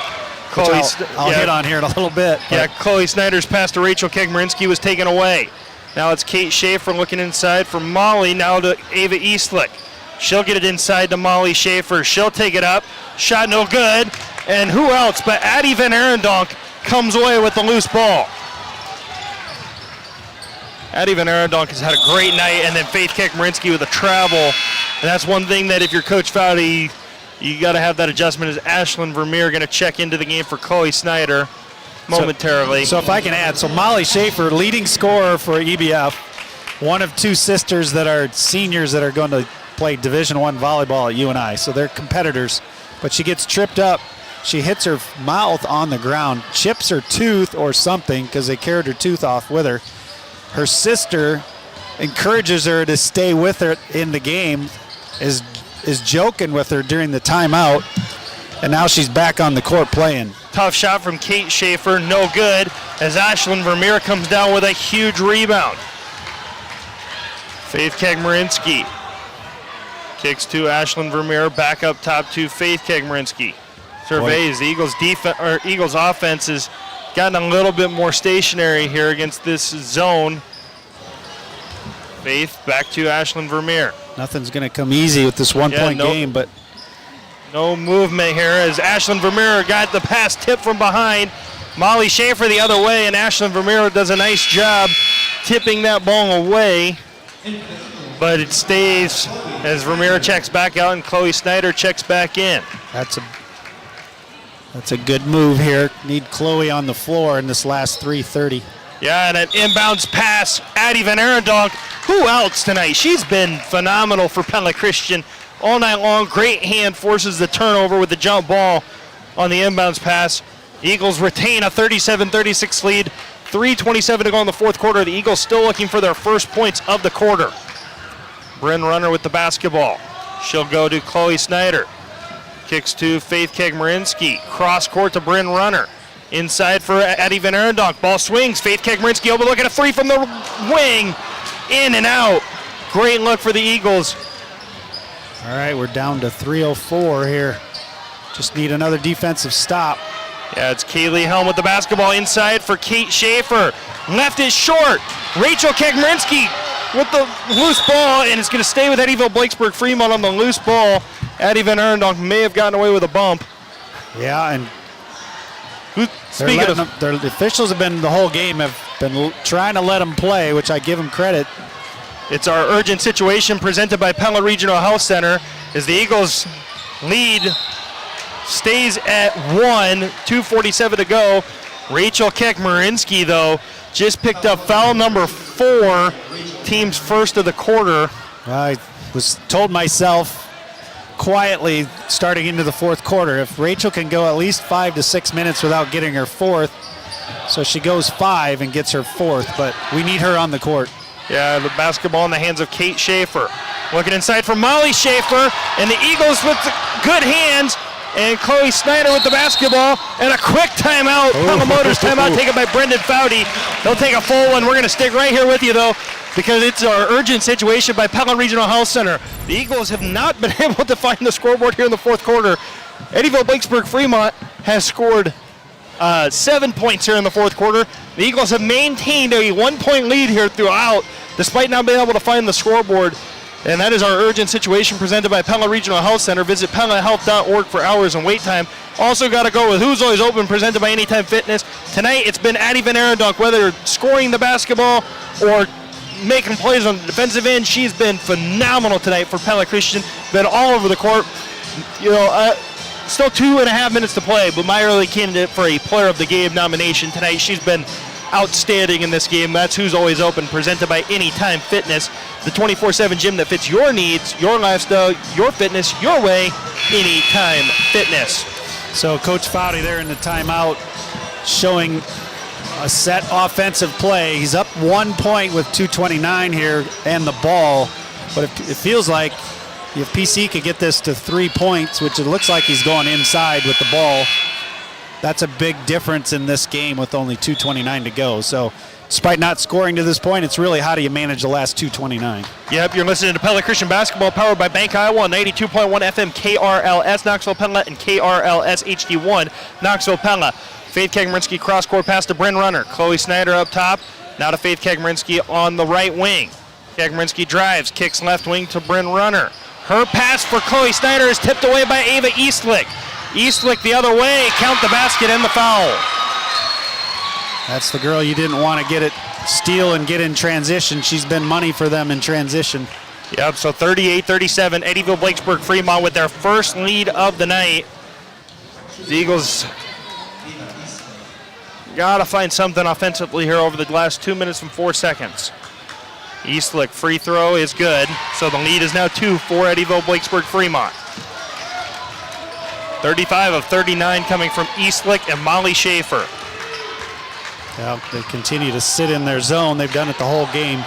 I'll hit on here in a little bit. Yeah, Chloe Snyder's pass to Rachel Kegmarinsky was taken away. Now it's Kate Schaefer looking inside for Molly, now to Ava Eastlick. She'll get it inside to Molly Schaefer. She'll take it up. Shot no good. And who else but Addie Van Arendonk comes away with the loose ball. Addie Van Arendonk has had a great night, and then Faith Kegmarinsky with a travel. And that's one thing that if you're Coach Foudy, you got to have that adjustment. Is Ashlyn Vermeer going to check into the game for Chloe Snyder momentarily? So if I can add, so Molly Schaefer, leading scorer for EBF, one of two sisters that are seniors that are going to play Division I volleyball at UNI. So they're competitors, but she gets tripped up. She hits her mouth on the ground, chips her tooth or something because they carried her tooth off with her. Her sister encourages her to stay with her in the game, is joking with her during the timeout, and now she's back on the court playing. Tough shot from Kate Schaefer, no good, as Ashlyn Vermeer comes down with a huge rebound. Faith Kegmarinsky kicks to Ashlyn Vermeer, back up top to Faith Kegmarinsky. Surveys, the Eagles offense has gotten a little bit more stationary here against this zone. Faith back to Ashlyn Vermeer. Nothing's going to come easy with this one-point game, but no movement here as Ashlyn Vermeer got the pass tipped from behind. Molly Schaefer the other way, and Ashlyn Vermeer does a nice job tipping that ball away. But it stays as Vermeer checks back out and Chloe Snyder checks back in. That's a good move here. Need Chloe on the floor in this last 3:30. Yeah, and an inbounds pass, Addie Van Arendonk. Who else tonight? She's been phenomenal for Pella Christian all night long. Great hand, forces the turnover with the jump ball on the inbounds pass. Eagles retain a 37-36 lead. 3:27 to go in the fourth quarter. The Eagles still looking for their first points of the quarter. Bryn Runner with the basketball. She'll go to Chloe Snyder. Kicks to Faith Kegmarinsky. Cross court to Bryn Runner. Inside for Addie Van Arendonk. Ball swings. Faith Kegmarinsky over, look at a three from the wing. In and out. Great look for the Eagles. All right, we're down to 3:04 here. Just need another defensive stop. Yeah, it's Kaylee Helm with the basketball inside for Kate Schaefer. Left is short. Rachel Kegmarinsky with the loose ball, and it's going to stay with Eddyville Blakesburg Fremont on the loose ball. Addie Van Arendonk may have gotten away with a bump. Yeah, and the officials have been the whole game have been trying to let them play, which I give them credit. It's our urgent situation presented by Pella Regional Health Center as the Eagles lead stays at 1, 2:47 to go. Rachel Kegmarinsky, though, just picked up foul number 4, team's first of the quarter. I was told myself quietly starting into the fourth quarter, if Rachel can go at least 5 to 6 minutes without getting her fourth, so she goes 5 and gets her fourth, but we need her on the court. Yeah, the basketball in the hands of Kate Schaefer. Looking inside for Molly Schaefer, and the Eagles with good hands, and Chloe Snyder with the basketball, and a quick timeout. Pella Motors timeout taken by Brendan Foudy. They'll take a full one. We're going to stick right here with you, though, because it's our urgent situation by Pella Regional Health Center. The Eagles have not been able to find the scoreboard here in the fourth quarter. Eddyville Blakesburg Fremont has scored 7 points here in the fourth quarter. The Eagles have maintained a 1-point lead here throughout, despite not being able to find the scoreboard. And that is our urgent situation presented by Pella Regional Health Center. Visit PellaHealth.org for hours and wait time. Also got to go with Who's Always Open presented by Anytime Fitness. Tonight it's been Addie Van Arendonk, whether scoring the basketball or making plays on the defensive end. She's been phenomenal tonight for Pella Christian. Been all over the court. You know, still 2.5 minutes to play, but my early candidate for a Player of the Game nomination tonight. She's been outstanding in this game. That's Who's Always Open, presented by Anytime Fitness, the 24/7 gym that fits your needs, your lifestyle, your fitness, your way. Anytime Fitness. So Coach Foudy there in the timeout showing a set offensive play. He's up 1 point with 2:29 here and the ball, but it feels like if PC could get this to 3 points, which it looks like he's going inside with the ball, that's a big difference in this game with only 2:29 to go. So despite not scoring to this point, it's really how do you manage the last 2:29. Yep, you're listening to Pella Christian Basketball, powered by Bank Iowa on 92.1 FM KRLS, Knoxville Pella, and KRLS HD1, Knoxville Pella. Faith Kagmerinsky cross-court pass to Bryn Runner. Chloe Snyder up top, now to Faith Kagmerinsky on the right wing. Kagmerinsky drives, kicks left wing to Bryn Runner. Her pass for Chloe Snyder is tipped away by Ava Eastlick. Eastlick the other way, count the basket and the foul. That's the girl you didn't want to get it, steal and get in transition. She's been money for them in transition. Yep, so 38-37, Eddyville Blakesburg Fremont with their first lead of the night. The Eagles got to find something offensively here over the last 2 minutes and 4 seconds. Eastlick free throw is good, so the lead is now 2 for Eddyville Blakesburg Fremont. 35 of 39 coming from Eastlick and Molly Schaefer. Yeah, they continue to sit in their zone. They've done it the whole game.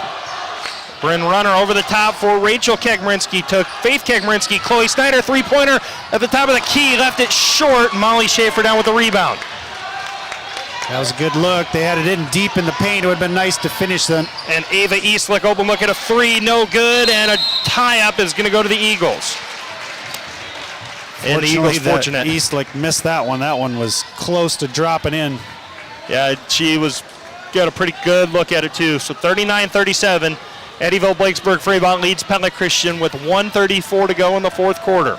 Bryn Runner over the top for Rachel Kagmerinsky. Took Faith Kagmerinsky. Chloe Snyder, three-pointer at the top of the key. Left it short. Molly Schaefer down with the rebound. That was a good look. They had it in deep in the paint. It would have been nice to finish them. And Ava Eastlick open look at a three. No good. And a tie-up is going to go to the Eagles. And the Eagles fortunate. Eastlick missed that one. That one was close to dropping in. Yeah, she got a pretty good look at it too. So 39-37, Eddyville Blakesburg Fremont leads Pella Christian with 1:34 to go in the fourth quarter.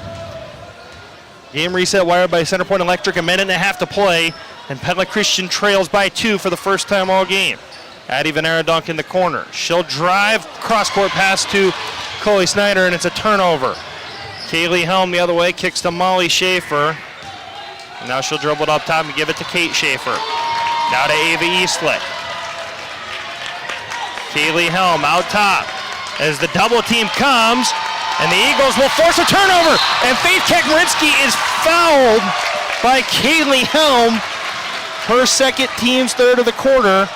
Game reset wired by Centerpoint Electric, a minute and a half to play, and Pella Christian trails by 2 for the first time all game. Addie Venera dunk in the corner. She'll drive, cross-court pass to Chloe Snyder, and it's a turnover. Kaylee Helm the other way, kicks to Molly Schaefer. And now she'll dribble it up top and give it to Kate Schaefer. Now to Ava Eastlick. Kaylee Helm out top as the double team comes, and the Eagles will force a turnover, and Faith Kagmerinsky is fouled by Kaylee Helm, her second, team's third of the quarter.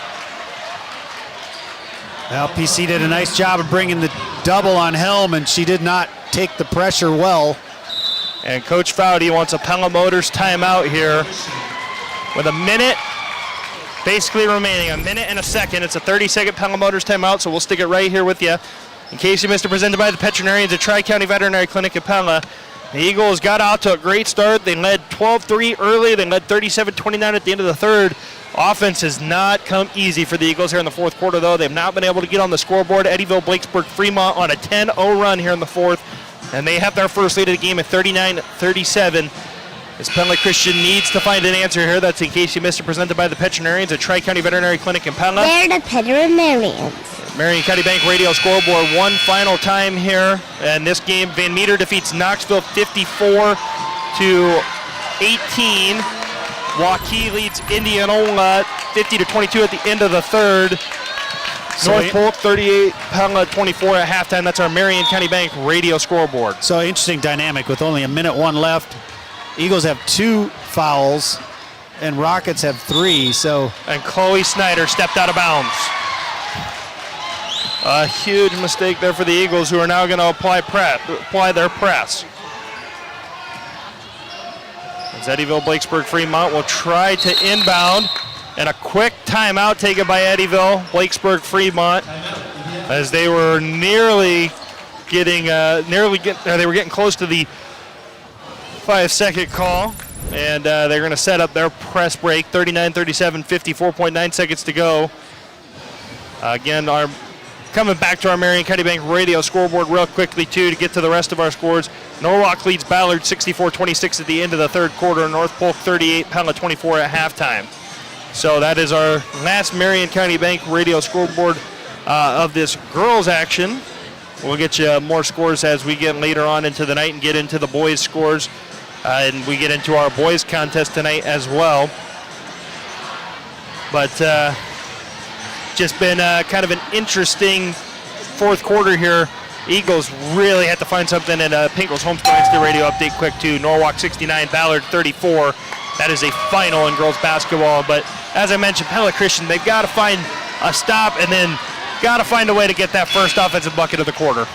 Well, PC did a nice job of bringing the double on Helm, and she did not take the pressure well. And Coach Foudy wants a Pella Motors timeout here with a minute basically remaining, a minute and a second. It's a 30-second Pella Motors timeout, so we'll stick it right here with you. In case you missed it, presented by the Veterinarians at Tri-County Veterinary Clinic at Pella. The Eagles got out to a great start. They led 12-3 early. They led 37-29 at the end of the third. Offense has not come easy for the Eagles here in the fourth quarter, though. They've not been able to get on the scoreboard. Eddyville Blakesburg Fremont on a 10-0 run here in the fourth, and they have their first lead of the game at 39-37. As Pella Christian needs to find an answer here. That's in case you missed it, presented by the Veterinarians at Tri-County Veterinary Clinic in Pella. They're the Veterinarians. Marion County Bank radio scoreboard one final time here. And this game, Van Meter defeats Knoxville 54-18. Waukee leads Indianola 50-22 at the end of the third. North Polk 38, Pella 24 at halftime. That's our Marion County Bank radio scoreboard. So interesting dynamic with only a minute 1 left. Eagles have 2 fouls, and Rockets have 3. And Chloe Snyder stepped out of bounds. A huge mistake there for the Eagles, who are now going to apply their press. As Eddyville Blakesburg Fremont will try to inbound, and a quick timeout taken by Eddyville Blakesburg Fremont, as they were nearly getting they were getting close to the 5-second call, and they're going to set up their press break. 39-37, 54.9 seconds to go. Again, coming back to our Marion County Bank radio scoreboard real quickly, too, to get to the rest of our scores. Norwalk leads Ballard 64-26 at the end of the third quarter. North Polk 38, Pella 24 at halftime. So that is our last Marion County Bank radio scoreboard of this girls action. We'll get you more scores as we get later on into the night and get into the boys' scores. And we get into our boys' contest tonight as well. But just been kind of an interesting fourth quarter here. Eagles really had to find something, and Pinkel's Homestar State radio update quick too. Norwalk 69, Ballard 34. That is a final in girls basketball. But as I mentioned, Pella Christian, they've got to find a stop and then got to find a way to get that first offensive bucket of the quarter.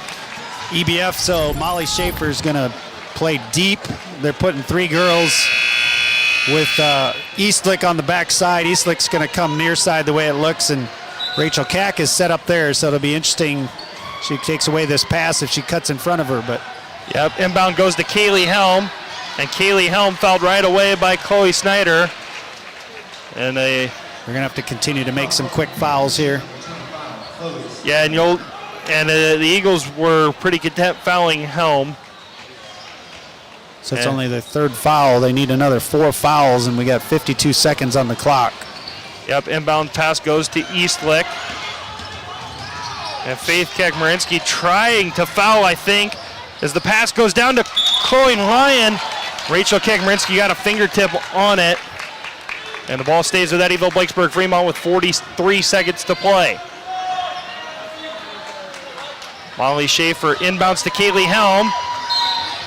EBF, so Molly Schaefer's going to play deep. They're putting 3 girls with Eastlick on the backside. Eastlick's going to come near side the way it looks, and Rachel Kack is set up there, so it'll be interesting. She takes away this pass if she cuts in front of her. But yep, inbound goes to Kaylee Helm, and Kaylee Helm fouled right away by Chloe Snyder. And they're going to have to continue to make some quick fouls here. Yeah, and the Eagles were pretty content fouling Helm. So it's only their third foul. They need another 4 fouls, and we got 52 seconds on the clock. Yep, inbound pass goes to Eastlick. And Faith Kekmarinsky trying to foul, I think, as the pass goes down to Chloe Ryan. Rachel Kekmarinsky got a fingertip on it. And the ball stays with Eddyville Blakesburg Fremont with 43 seconds to play. Molly Schaefer inbounds to Kaylee Helm.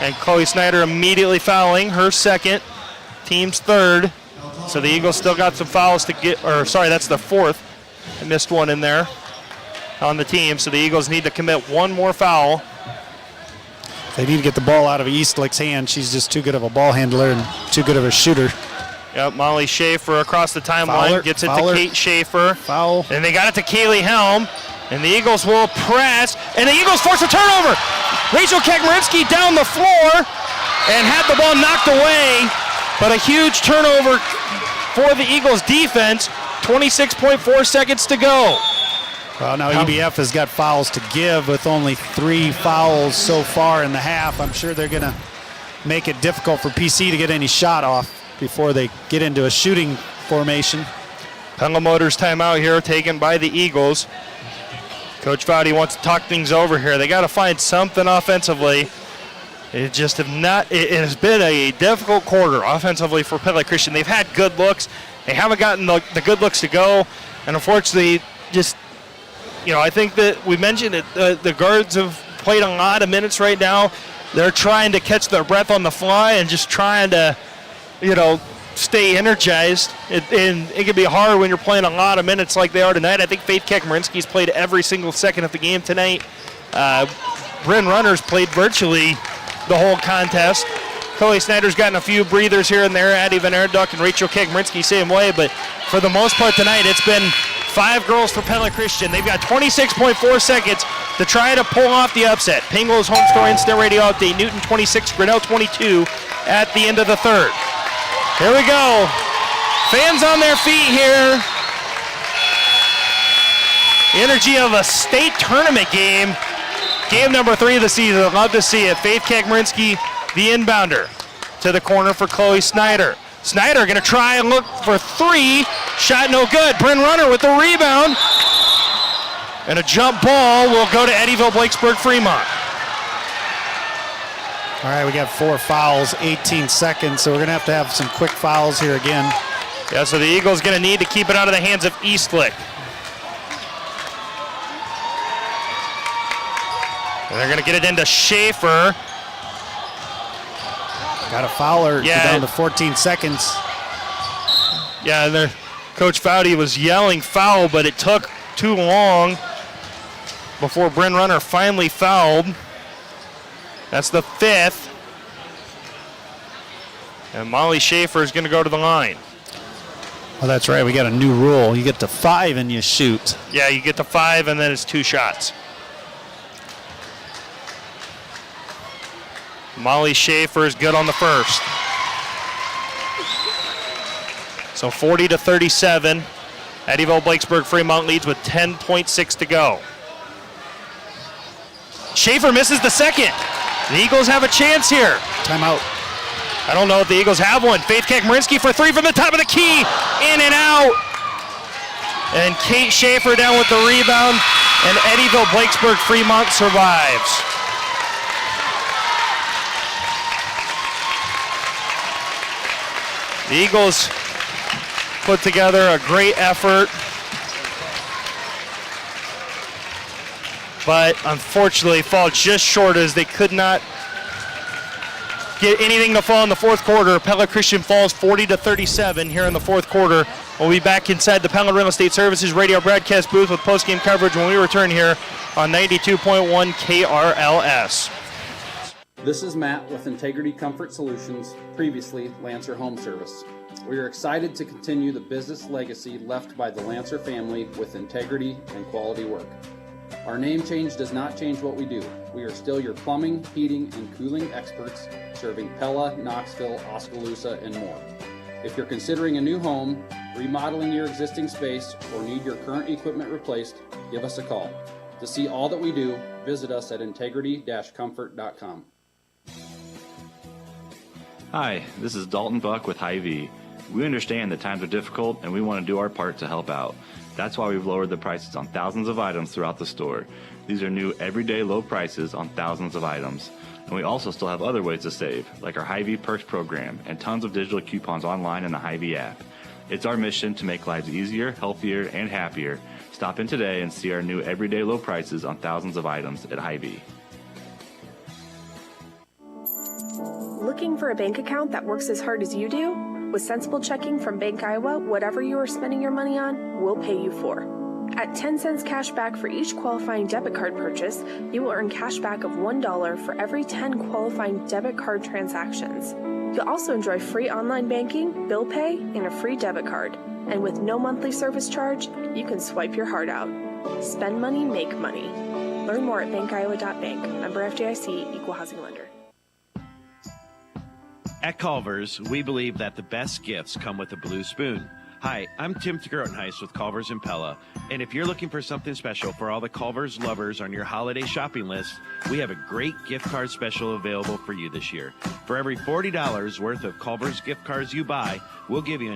And Chloe Snyder immediately fouling, her second, team's third. So the Eagles still got some fouls to get, that's the fourth. I missed one in there on the team. So the Eagles need to commit one more foul. They need to get the ball out of Eastlick's hand. She's just too good of a ball handler and too good of a shooter. Yep, Molly Schaefer across the timeline, gets it to Kate Schaefer. Foul. And they got it to Kaylee Helm. And the Eagles will press, and the Eagles force a turnover. Rachel Kekmarinsky down the floor and had the ball knocked away, but a huge turnover for the Eagles defense. 26.4 seconds to go. Well, now EBF has got fouls to give with only 3 fouls so far in the half. I'm sure they're going to make it difficult for PC to get any shot off before they get into a shooting formation. Pella Motors timeout here taken by the Eagles. Coach Foudy wants to talk things over here. They got to find something offensively. It has been a difficult quarter offensively for Pella Christian. They've had good looks. They haven't gotten the good looks to go. And unfortunately, I think that we mentioned it, the guards have played a lot of minutes right now. They're trying to catch their breath on the fly and just trying to, stay energized. And it can be hard when you're playing a lot of minutes like they are tonight. I think Faith Kekmarinsky's played every single second of the game tonight. Bryn Runner's played virtually the whole contest. Chloe Snyder's gotten a few breathers here and there. Addie Van Erenduk and Rachel Kekmarinsky same way. But for the most part tonight, it's been 5 girls for Pella Christian. They've got 26.4 seconds to try to pull off the upset. Pingle's Home Store Instant Radio Update. Newton 26, Grinnell 22 at the end of the third. Here we go. Fans on their feet here. The energy of a state tournament game. Game number 3 of the season. I'd love to see it. Faith Kekmarinsky, the inbounder, to the corner for Chloe Snyder. Snyder going to try and look for 3. Shot no good. Bryn Runner with the rebound. And a jump ball will go to Eddyville Blakesburg Fremont. All right, we got 4 fouls, 18 seconds, so we're going to have some quick fouls here again. Yeah, so the Eagles going to need to keep it out of the hands of Eastlick. And they're going to get it into Schaefer. Got a fouler down to 14 seconds. Yeah, and Coach Foudy was yelling foul, but it took too long before Bryn Runner finally fouled. That's the 5th. And Molly Schaefer is going to go to the line. Oh, that's right. We got a new rule. You get to 5 and you shoot. Yeah, you get to 5 and then it's 2 shots. Molly Schaefer is good on the first. So 40-37. Eddyville Blakesburg Fremont leads with 10.6 to go. Schaefer misses the second. The Eagles have a chance here. Timeout. I don't know if the Eagles have one. Faith Kekmarinsky for 3 from the top of the key. In and out. And Kate Schaefer down with the rebound. And Eddyville Blakesburg Fremont survives. The Eagles put together a great effort. But unfortunately fall just short as they could not get anything to fall in the fourth quarter. Pella Christian falls 40-37 here in the fourth quarter. We'll be back inside the Pella Real Estate Services radio broadcast booth with post-game coverage when we return here on 92.1 KRLS. This is Matt with Integrity Comfort Solutions, previously Lancer Home Service. We are excited to continue the business legacy left by the Lancer family with integrity and quality work. Our name change does not change what we do. We are still your plumbing, heating, and cooling experts, serving Pella, Knoxville, Oskaloosa, and more. If you're considering a new home, remodeling your existing space, or need your current equipment replaced, give us a call. To see all that we do, visit us at integrity-comfort.com. Hi, this is Dalton Buck with Hy-Vee. We understand that times are difficult and we want to do our part to help out. That's why we've lowered the prices on thousands of items throughout the store. These are new everyday low prices on thousands of items. And we also still have other ways to save, like our Hy-Vee Perks program and tons of digital coupons online in the Hy-Vee app. It's our mission to make lives easier, healthier, and happier. Stop in today and see our new everyday low prices on thousands of items at Hy-Vee. Looking for a bank account that works as hard as you do? With Sensible Checking from Bank Iowa, whatever you are spending your money on, we'll pay you for. At 10 cents cash back for each qualifying debit card purchase, you will earn cash back of $1 for every 10 qualifying debit card transactions. You'll also enjoy free online banking, bill pay, and a free debit card. And with no monthly service charge, you can swipe your heart out. Spend money, make money. Learn more at bankiowa.bank. Member FDIC, Equal Housing Lender. At Culver's, we believe that the best gifts come with a blue spoon. Hi, I'm Tim Grotenheis with Culver's in Pella, and if you're looking for something special for all the Culver's lovers on your holiday shopping list, we have a great gift card special available for you this year. For every $40 worth of Culver's gift cards you buy, we'll give you an